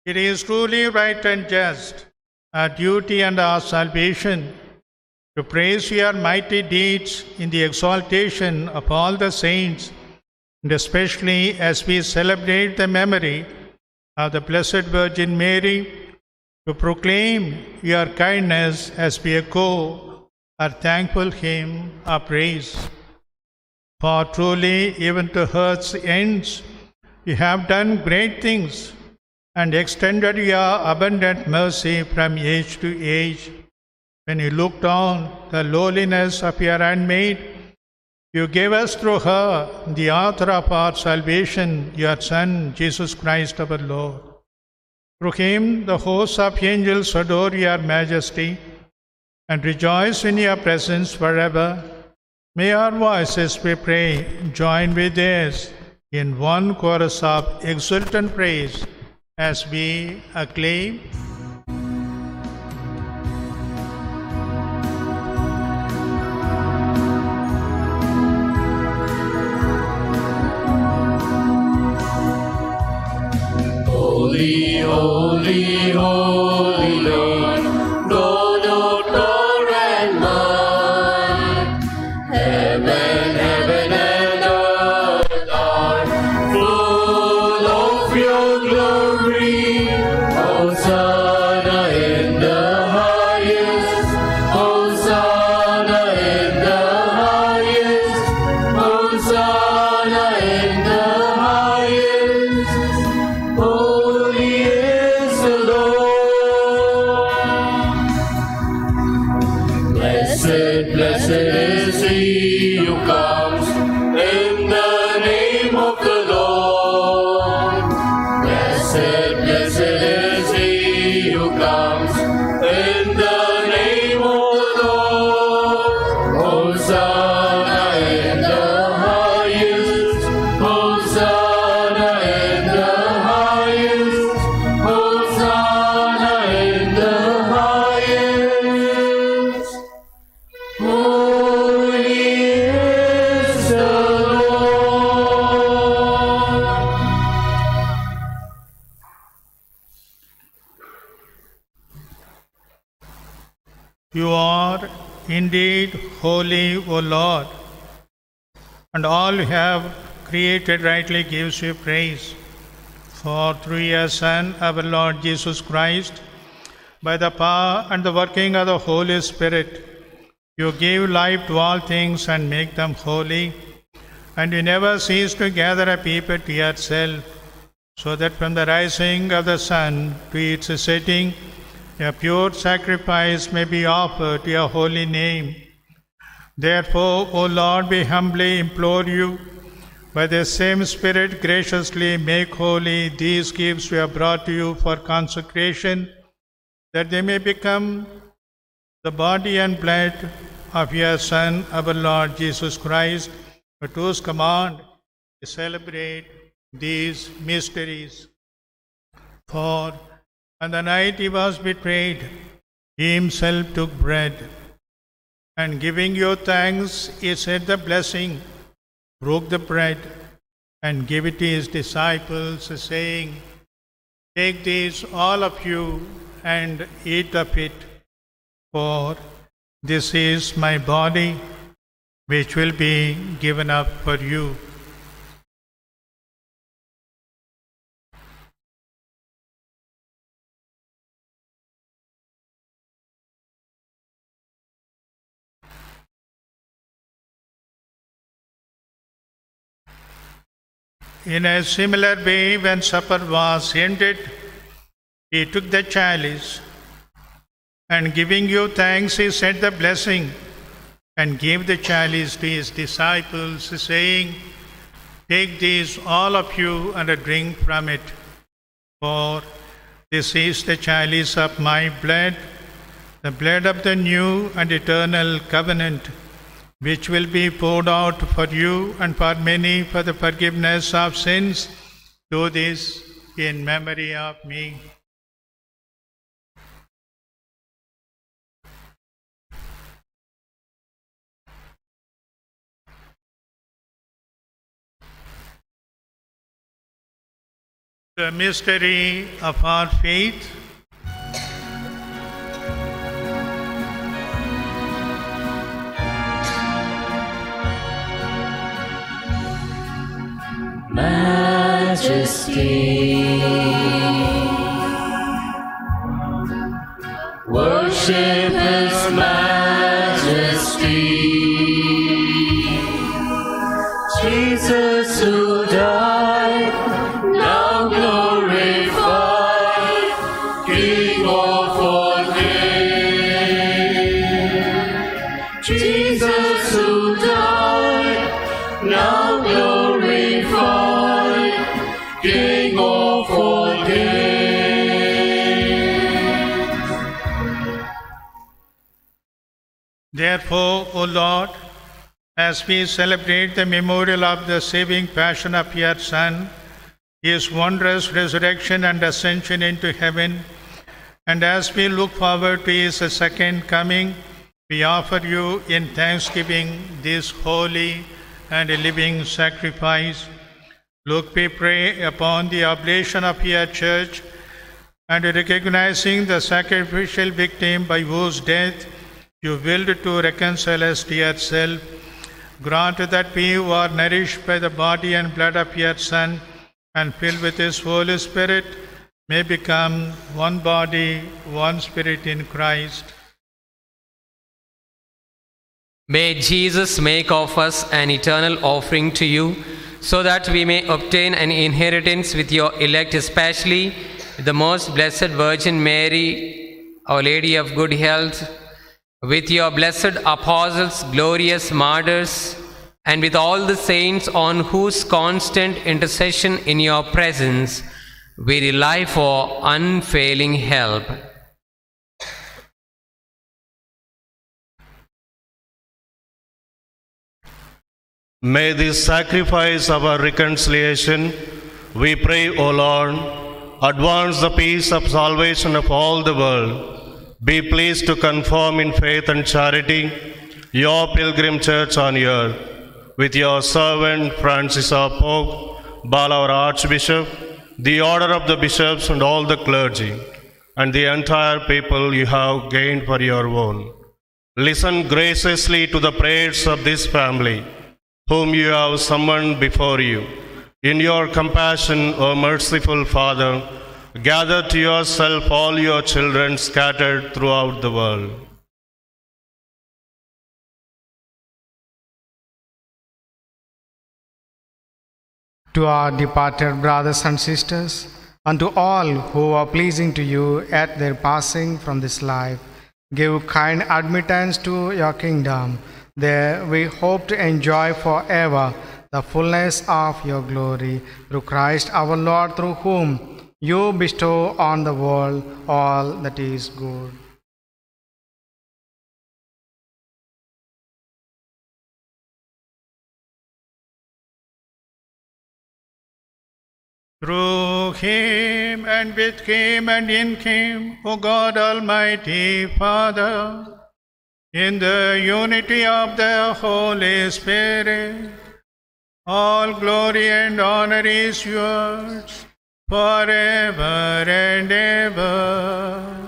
Speaker 5: It is truly right and just, our duty and our salvation, to praise your mighty deeds in the exaltation of all the saints, and especially as we celebrate the memory of the Blessed Virgin Mary, to proclaim your kindness as we echo our thankful hymn of praise. For truly, even to earth's ends, you have done great things and extended your abundant mercy from age to age. When you looked on the lowliness of your handmaid, you gave us through her the author of our salvation, your Son, Jesus Christ our Lord. Through him the hosts of angels adore your majesty and rejoice in your presence forever. May our voices, we pray, join with theirs in one chorus of exultant praise as we acclaim.
Speaker 3: Holy, holy, holy Lord, God of power and might. Heaven and earth are full of your glory. Hosanna in the highest. Hosanna in the highest. Hosanna in the highest. Holy is the Lord. Blessed, blessed is he who comes in the name of the Lord. Blessed, blessed is he who comes in the name of the Lord. Hosanna in the highest. Hosanna in the highest. Hosanna in the highest. Holy is the Lord.
Speaker 5: You are indeed holy, O Lord, and all you have created rightly gives you praise. For through your Son, our Lord Jesus Christ, by the power and the working of the Holy Spirit, you give life to all things and make them holy, and you never cease to gather a people to yourself, so that from the rising of the sun to its setting, a pure sacrifice may be offered to your holy name. Therefore, O Lord, we humbly implore you, by the same Spirit graciously make holy these gifts we have brought to you for consecration, that they may become the body and blood of your Son, our Lord Jesus Christ, at whose command we celebrate these mysteries. For on the night he was betrayed, he himself took bread, and giving you thanks, he said the blessing, broke the bread, and gave it to his disciples, saying, "Take this, all of you, and eat of it, for this is my body, which will be given up for you." In a similar way, when supper was ended, he took the chalice, and giving you thanks, he said the blessing, and gave the chalice to his disciples, saying, "Take this, all of you, and drink from it, for this is the chalice of my blood, the blood of the new and eternal covenant, which will be poured out for you and for many for the forgiveness of sins. Do this in memory of me." The mystery of our faith.
Speaker 3: Majesty, worship His majesty. Jesus who died, now glorified, King of all kings. Jesus who died, now glorified, King of all kings.
Speaker 5: Therefore, O Lord, as we celebrate the memorial of the saving passion of your Son, his wondrous resurrection and ascension into heaven. And as we look forward to his second coming, we offer you in thanksgiving this holy and living sacrifice. Look, we pray, upon the oblation of your church, and recognizing the sacrificial victim by whose death you willed to reconcile us to yourself. Grant that we who are nourished by the body and blood of your Son and filled with his Holy Spirit may become one body, one spirit in Christ.
Speaker 1: May Jesus make of us an eternal offering to you, so that we may obtain an inheritance with your elect, especially the most blessed Virgin Mary, Our Lady of Good Health, with your blessed apostles, glorious martyrs, and with all the saints on whose constant intercession in your presence we rely for unfailing help.
Speaker 10: May this sacrifice of our reconciliation, we pray, O Lord, advance the peace of salvation of all the world. Be pleased to confirm in faith and charity your pilgrim church on earth, with your servant Francis our Pope, Bala our Archbishop, the order of the bishops and all the clergy, and the entire people you have gained for your own. Listen graciously to the prayers of this family, whom you have summoned before you. In your compassion, O merciful Father, gather to yourself all your children scattered throughout the world.
Speaker 2: To our departed brothers and sisters, and to all who are pleasing to you at their passing from this life, give kind admittance to your kingdom. There we hope to enjoy forever the fullness of your glory, through Christ our Lord, through whom you bestow on the world all that is good.
Speaker 5: Through him and with him and in him, O God Almighty Father, in the unity of the Holy Spirit, all glory and honor is yours forever and ever.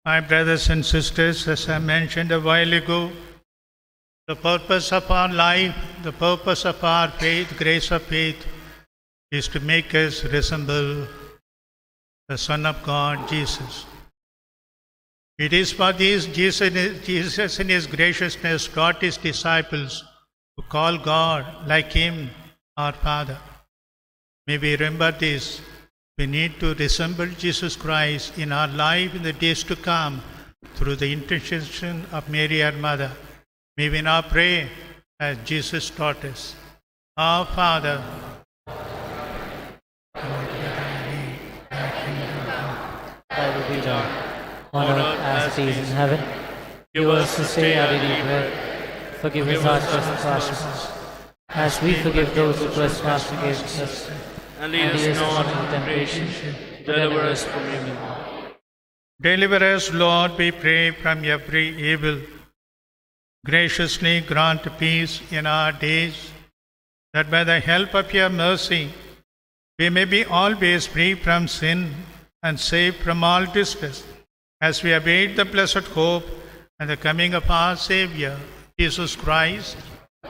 Speaker 5: My brothers and sisters, as I mentioned a while ago, the purpose of our life, the purpose of our faith, grace of faith, is to make us resemble the Son of God, Jesus. It is for this Jesus in his graciousness taught his disciples to call God like him, our Father. May we remember this. We need to resemble Jesus Christ in our life in the days to come through the intercession of Mary, our Mother. May we now pray as Jesus taught us. Our Father,
Speaker 6: Thy will be done, on earth as it is in heaven. Give us this day our daily bread. Forgive us our trespasses, as we forgive those who trespass against us. And lead us not into temptation, deliver us from evil.
Speaker 5: deliver us, Lord, we pray, from every evil. Graciously grant peace in our days, that by the help of your mercy we may be always free from sin and safe from all distress, as we await the blessed hope and the coming of our Saviour, Jesus Christ.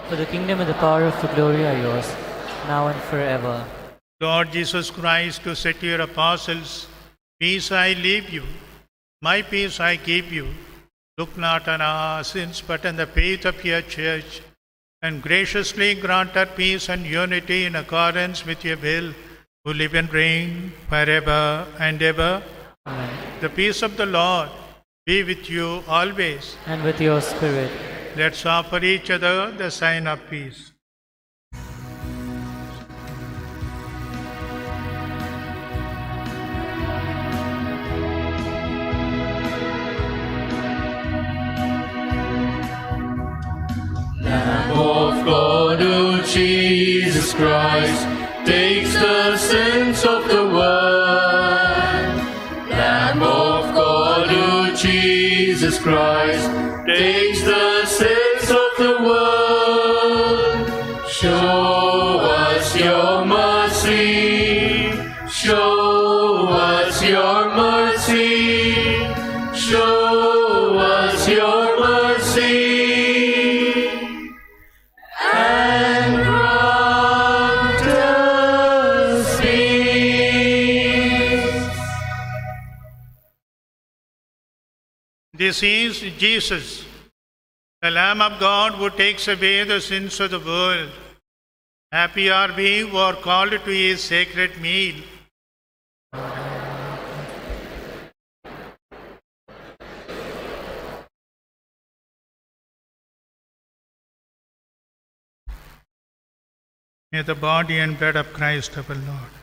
Speaker 6: For the kingdom and the power of the glory are yours, now and forever.
Speaker 5: Lord Jesus Christ, who said to your apostles, "Peace I leave you, my peace I give you," look not on our sins, but on the faith of your church, and graciously grant her peace and unity in accordance with your will, who live and reign forever and ever.
Speaker 6: Amen.
Speaker 5: The peace of the Lord be with you always.
Speaker 6: And with your spirit.
Speaker 5: Let's offer each other the sign of peace.
Speaker 3: Lamb of God, O Jesus Christ, takes the sins of the world. Lamb of God, O Jesus Christ, takes the sins of the world. Show us your mercy. Show us your mercy. Show us your mercy. And grant us peace.
Speaker 5: This is Jesus, the Lamb of God who takes away the sins of the world. Happy are we who are called to his sacred meal. May the body and blood of Christ our Lord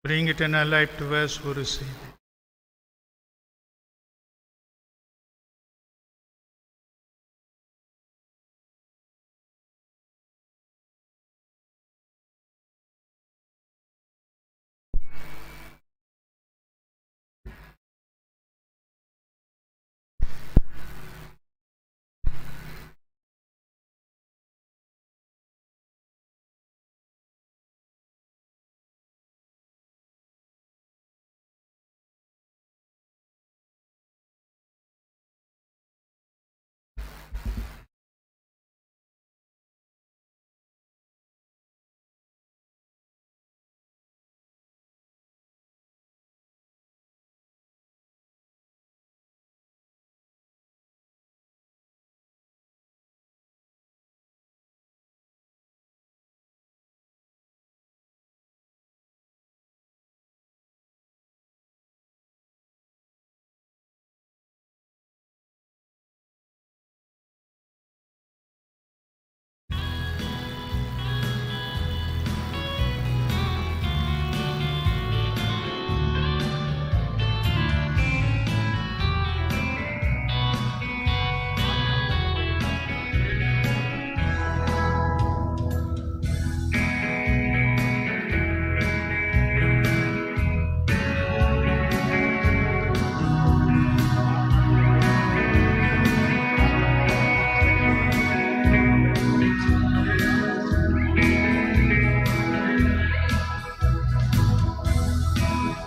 Speaker 5: bring eternal life to us who receive it.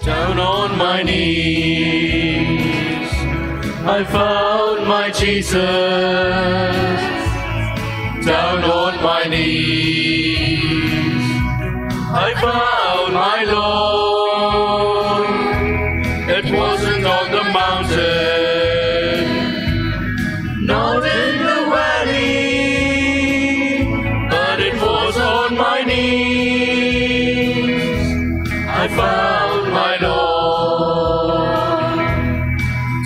Speaker 3: Down on my knees, I found my Jesus. Down on my knees, I found my Lord. It wasn't on the mountain, not in the valley, but it was on my knees. I found my Lord.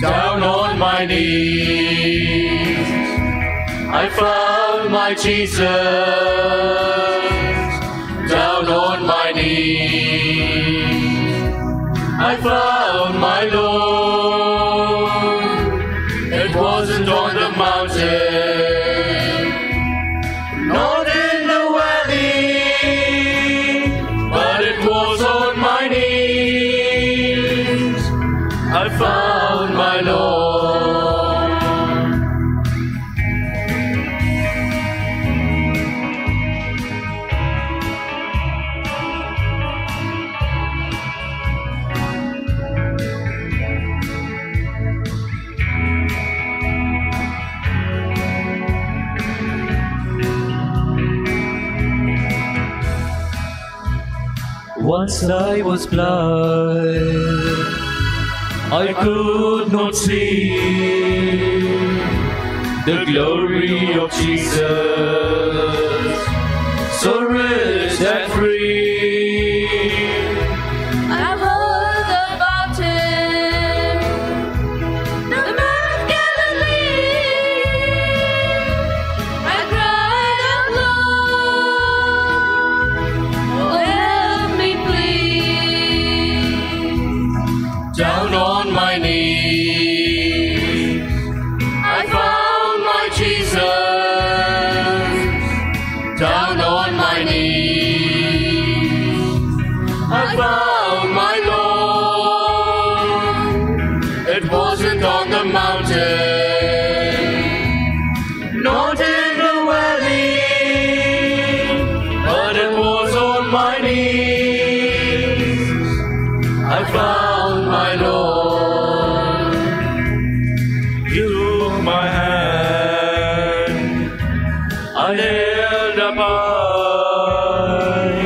Speaker 3: Down on my knees, I found my Jesus. Down on my knees, I found my Lord. It wasn't on the mountain, not in the valley, but it was on my knees. I found my Lord.
Speaker 8: Once I was blind, I could not see the glory of Jesus, so rich and free. my hand, I held up high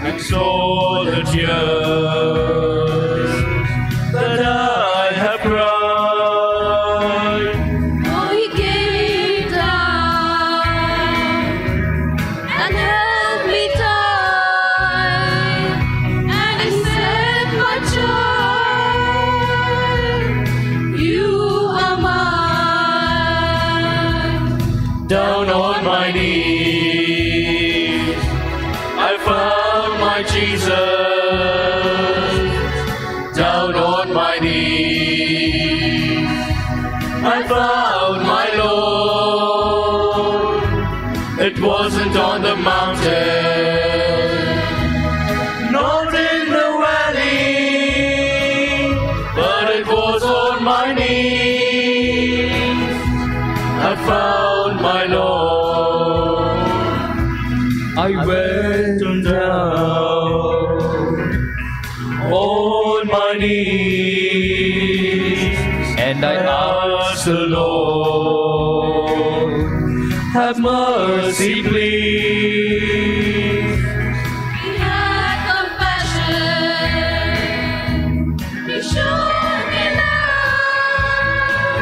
Speaker 8: and saw the tears that I have cried.
Speaker 9: Oh, he came down and held me tight, and he said, my child, you are mine.
Speaker 8: Down on my knees, I found my Jesus. Down on my knees, I found my Lord. It wasn't on the mountain, not in the valley, but it was on my knees. I found my Lord. I went down on my knees and I asked the Lord, have mercy, please.
Speaker 9: He had compassion, he showed me love.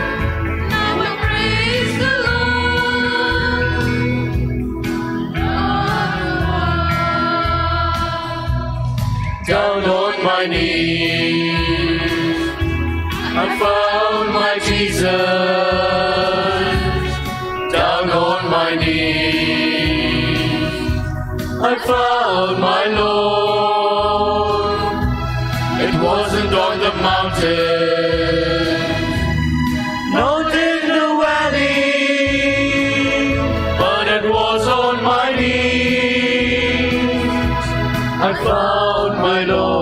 Speaker 9: Now I praise the Lord.
Speaker 8: Down on my knees, I found my Jesus. Down on my knees, I found my Lord. It wasn't on the mountain, not in the valley, but it was on my knees. I found my Lord.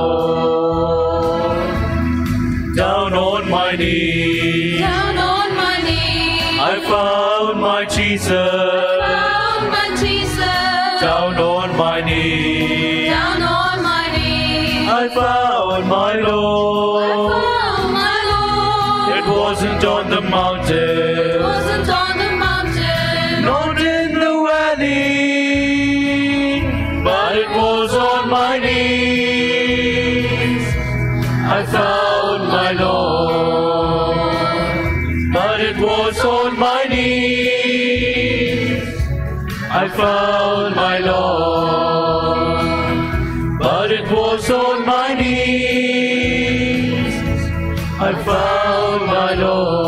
Speaker 8: Down on my knees,
Speaker 9: Down on my knees,
Speaker 8: I found my Jesus.
Speaker 9: found my Jesus.
Speaker 8: Down on my knees,
Speaker 9: Down on my knees,
Speaker 8: I found my Lord.
Speaker 9: found my Lord.
Speaker 8: It wasn't on the mountain,
Speaker 9: Wasn't on the mountain,
Speaker 8: not in the valley, but it was on my knees. I found my Lord, but it was on my knees. I found my Lord, but it was on my knees. I found my Lord.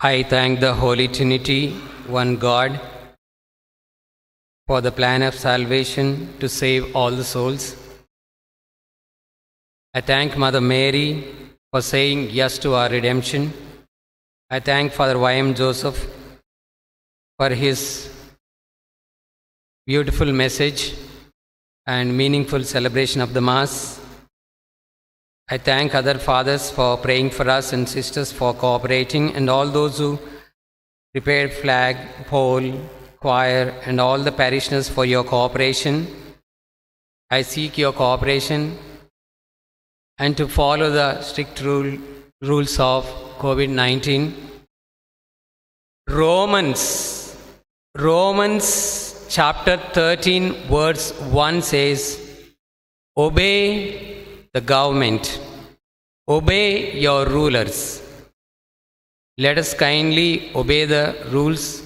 Speaker 1: I thank the Holy Trinity, one God, for the plan of salvation to save all the souls. I thank Mother Mary for saying yes to our redemption. I thank Father Y.M. Joseph for his beautiful message and meaningful celebration of the Mass. I thank other fathers for praying for us and sisters for cooperating, and all those who prepared flag, pole, choir, and all the parishioners for your cooperation. I seek your cooperation and to follow the strict rules of COVID-19. Romans chapter 13 verse 1 says, obey the government, obey your rulers. Let us kindly obey the rules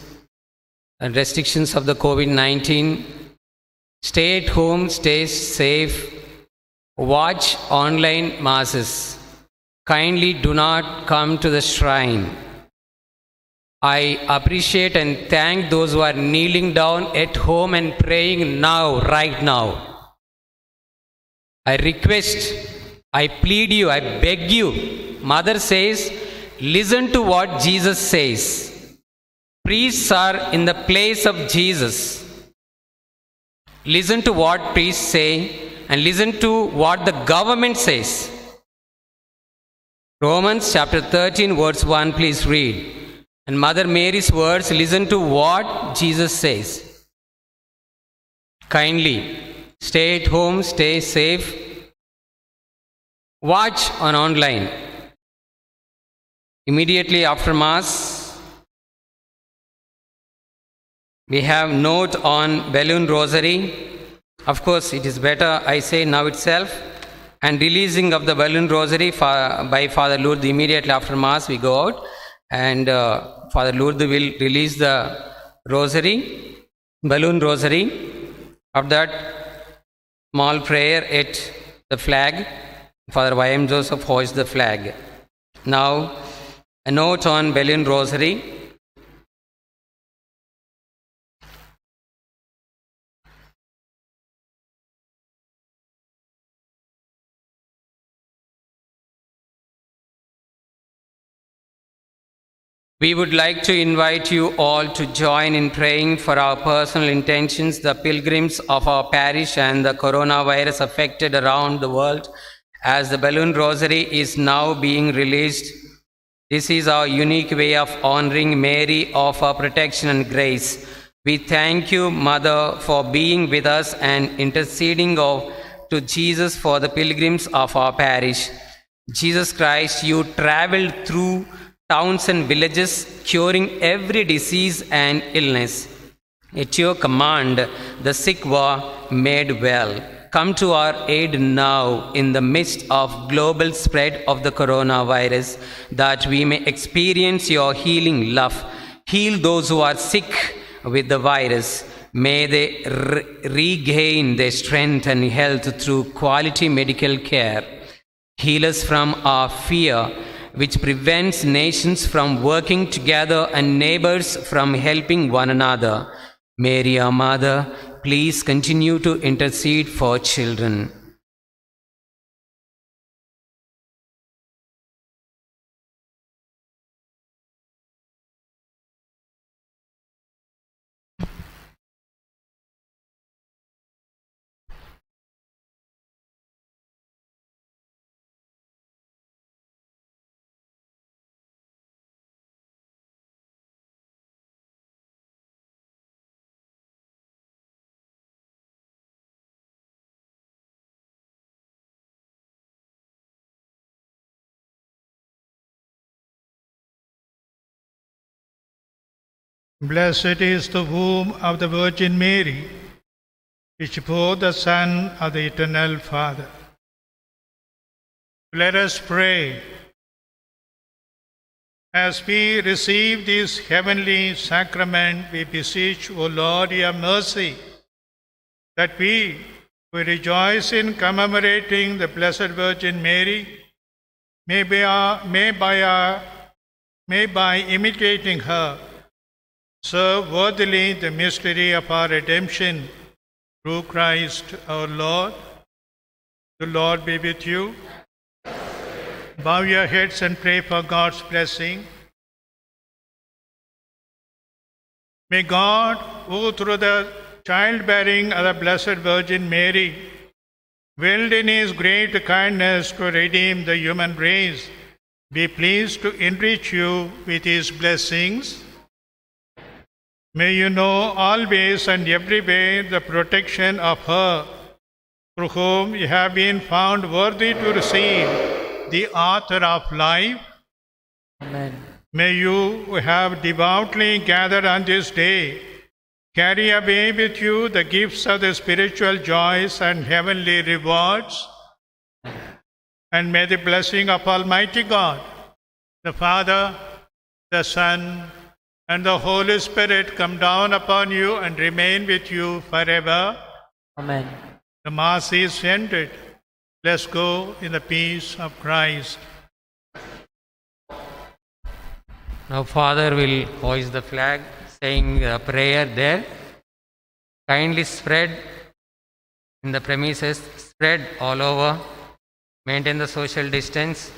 Speaker 1: and restrictions of the COVID-19. Stay at home, stay safe, watch online masses. Kindly do not come to the shrine. I appreciate and thank those who are kneeling down at home and praying now, right now. I request, I plead you, I beg you. Mother says, listen to what Jesus says. Priests are in the place of Jesus. Listen to what priests say and listen to what the government says. Romans chapter 13 verse 1, please read. And Mother Mary's words, listen to what Jesus says. Kindly stay at home, stay safe. Watch on online. Immediately after Mass, we have note on balloon rosary. Of course, it is better I say now itself. And releasing of the balloon rosary by Father Lourdes immediately after Mass, we go out. And Father Lourdes will release the rosary, balloon rosary. After that, small prayer at the flag. Father Y.M. Joseph hoists the flag. Now, a note on balloon rosary. We would like to invite you all to join in praying for our personal intentions, the pilgrims of our parish, and the coronavirus affected around the world. As the balloon rosary is now being released, this is our unique way of honoring Mary of our protection and grace. We thank you, Mother, for being with us and interceding to Jesus for the pilgrims of our parish. Jesus Christ, you traveled through towns and villages, curing every disease and illness. At your command, the sick were made well. Come to our aid now in the midst of global spread of the coronavirus, that we may experience your healing love. Heal those who are sick with the virus. May they regain their strength and health through quality medical care. Heal us from our fear, which prevents nations from working together and neighbors from helping one another. Mary, our Mother, please continue to intercede for children.
Speaker 5: Blessed is the womb of the Virgin Mary, which bore the Son of the Eternal Father. Let us pray. As we receive this heavenly sacrament, we beseech, O Lord, your mercy, that we rejoice in commemorating the Blessed Virgin Mary, may by our may by imitating her serve worthily the mystery of our redemption through Christ our Lord. The Lord be with you. Bow your heads and pray for God's blessing. May God, who through the childbearing of the Blessed Virgin Mary, willed in his great kindness to redeem the human race, be pleased to enrich you with his blessings. May you know always and every way the protection of her through whom you have been found worthy to receive the author of life.
Speaker 6: Amen.
Speaker 5: May you who have devoutly gathered on this day carry away with you the gifts of the spiritual joys and heavenly rewards. And may the blessing of Almighty God, the Father, the Son, and the Holy Spirit come down upon you and remain with you forever.
Speaker 6: Amen.
Speaker 5: The Mass is ended. Let's go in the peace of Christ.
Speaker 1: Now Father will hoist the flag, saying a prayer there. Kindly spread in the premises, spread all over, maintain the social distance.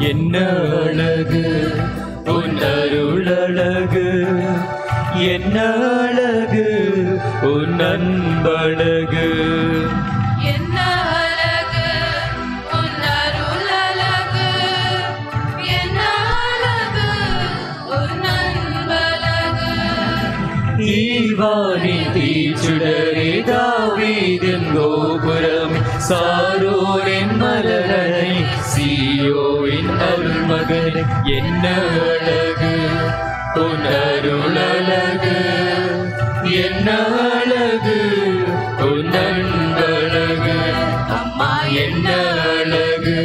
Speaker 8: என்ன அழகு உன் அருளழகு, என்ன அழகு உன் அன்பழகு.
Speaker 4: என்ன அழகு உன் அருளழகு, என்ன அழகு உன் அன்பழகு.
Speaker 8: ஈவானின் தீச்சுடரே, தாவீதின் கோபுரமே, சாரோரின் மலரணை, சீயோவின் அருள்மகனே. என்ன அழகு உன் அருளழகு, என்ன அழகு உன் அன்பழகு. அம்மா என்ன அழகு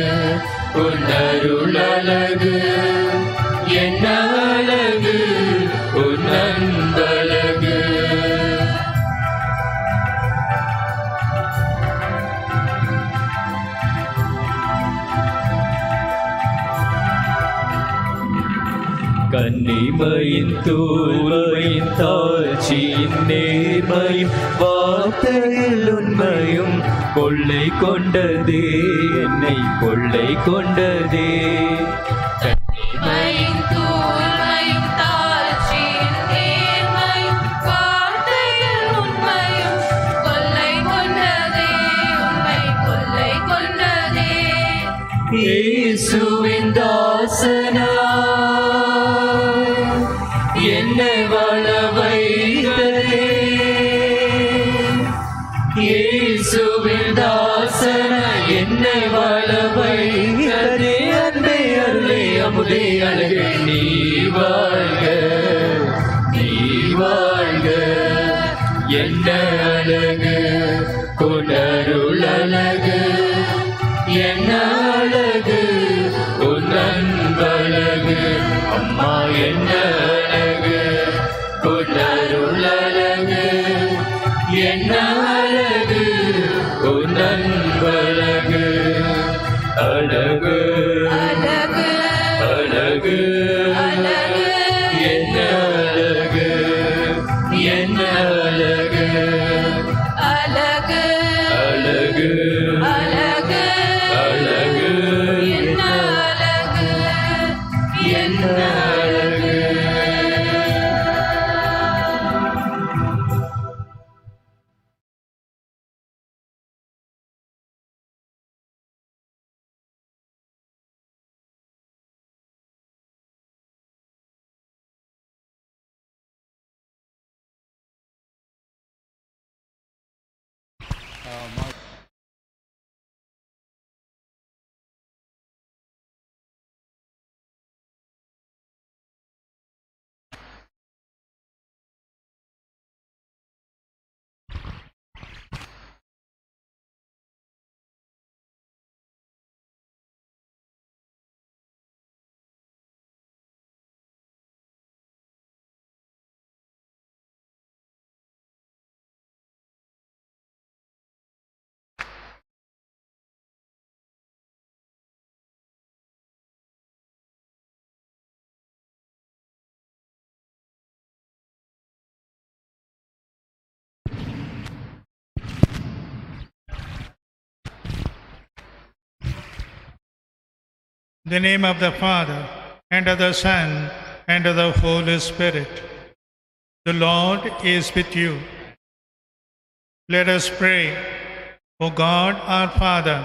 Speaker 8: உன் அருளழகு, என்ன அழகு உன் அன்பழகு. கன்னிமையின் தூய்மையின் தாழ்ச்சியின் நேர்மையும் வார்த்தையில் உண்மையும் கொள்ளை கொண்டதே, என்னை கொள்ளை கொண்டதே.
Speaker 4: கன்னிமையின் தூய்மையும் தாழ்ச்சியின் நேர்மையும் வார்த்தையில் உண்மையும் கொள்ளை கொண்டதே, உண்மை கொள்ளை கொண்டதே.
Speaker 8: இயேசுவின் தாசனாய் என்னை வாழ வைத்ததே, இயேசுவின் தாசனாய் என்னை வாழ வைத்ததே. அன்பே அருளே அமுதே அழகே, நீ வாழ்க நீ வாழ்க. என்ன அழகு உன் அருளழகு, என்ன அழகு உன் அன்பழகு. அம்மா என்ன அழகு உன் அருளழகு, என்ன அழகு உன் அன்பழகு. அழகு
Speaker 4: அழகு
Speaker 8: அழகு
Speaker 4: அழகு
Speaker 8: என்ன அழகு, என்ன அழகு
Speaker 4: அழகு
Speaker 8: அழகு
Speaker 4: அழகு
Speaker 8: அழகு
Speaker 4: என்ன அழகு
Speaker 8: என்ன அழகு.
Speaker 5: In the name of the Father, and of the Son, and of the Holy Spirit. The Lord is with you. Let us pray. O God, our Father,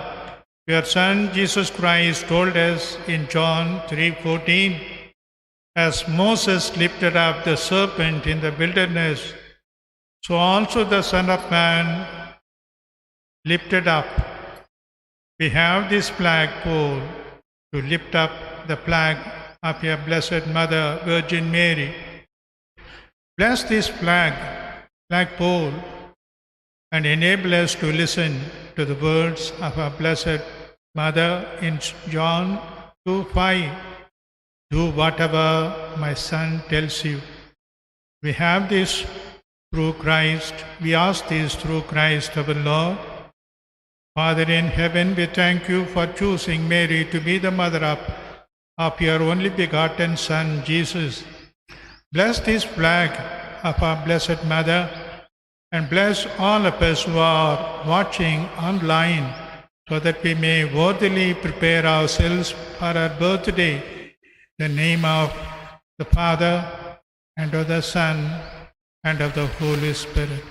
Speaker 5: your Son Jesus Christ told us in John 3:14, as Moses lifted up the serpent in the wilderness, so also the Son of Man lifted up. We have this flagpole to lift up the flag of your Blessed Mother, Virgin Mary. Bless this flagpole, and enable us to listen to the words of our Blessed Mother in John 2:5. Do whatever my Son tells you. We have this through Christ. We ask this through Christ our Lord. Father in heaven, we thank you for choosing Mary to be the mother of your only begotten Son, Jesus. Bless this flag of our Blessed Mother, and bless all of us who are watching online, so that we may worthily prepare ourselves for our birthday. In the name of the Father, and of the Son, and of the Holy Spirit.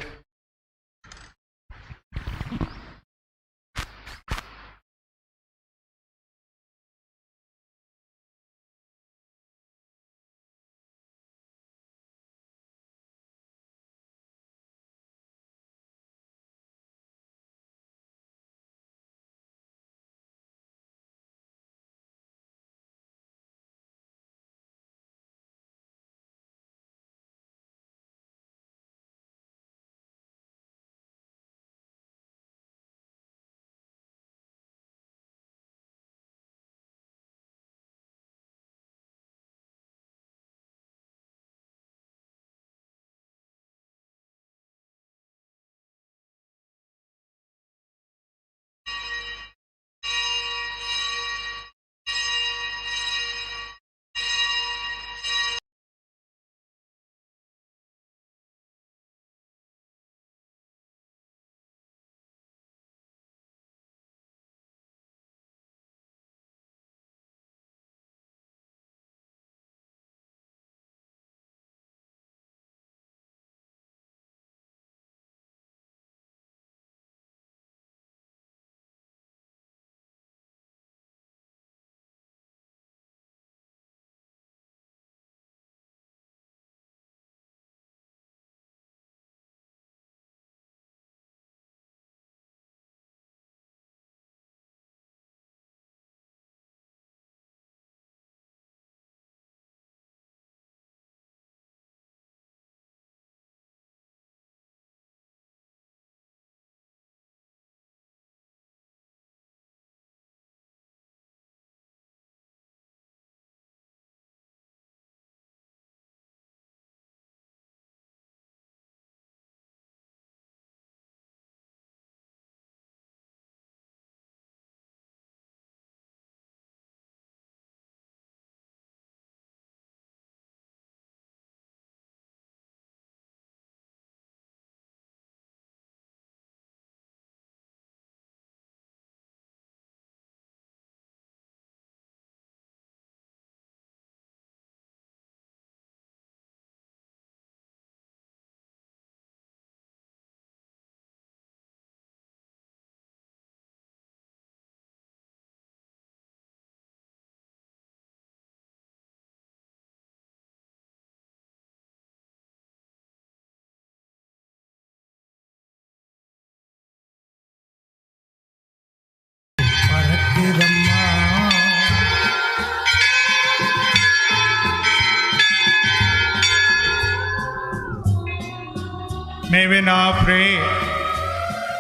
Speaker 5: May we now pray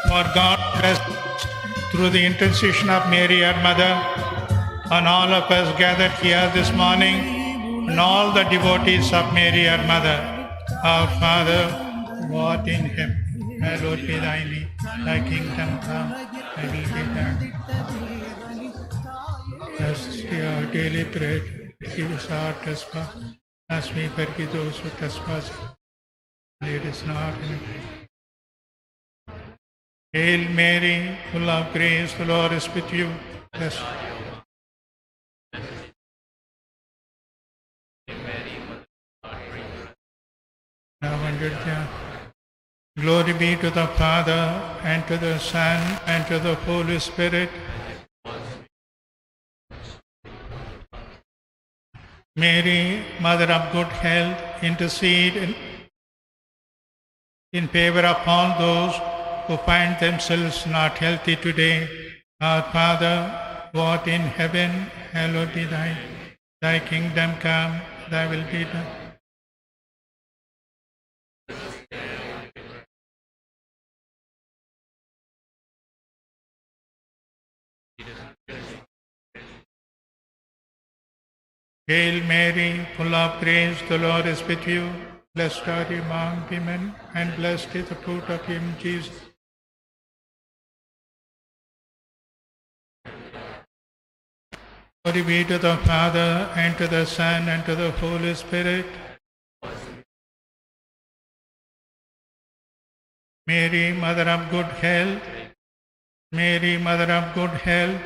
Speaker 5: for God bless through the intercession of Mary, our Mother, on all of us gathered here this morning, and all the devotees of Mary, our Mother. Our Father, who art in heaven, hallowed be thy name. Thy kingdom come, thy will be done. As our daily bread, give us our trespass, as we forgive those who trespass. Lead us not into temptation. Hail Mary, full of grace, the Lord is with you. Blessed Glory be to the Father, and to the Son, and to the Holy Spirit. Mary, Mother of Good Health, intercede in favor of all those who find themselves not healthy today. Our Father, who art in heaven, hallowed be thy kingdom come, thy will be done. Hail Mary, full of grace, the Lord is with you. Blessed are you among women, and blessed is the fruit of your womb, Jesus. Glory be to the Father, and to the Son, and to the Holy Spirit. Mary, Mother of Good Health, Mary, Mother of Good Health,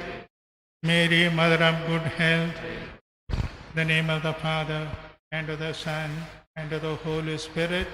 Speaker 5: Mary, Mother of Good Health. In the name of the Father, and of the Son, and of the Holy Spirit.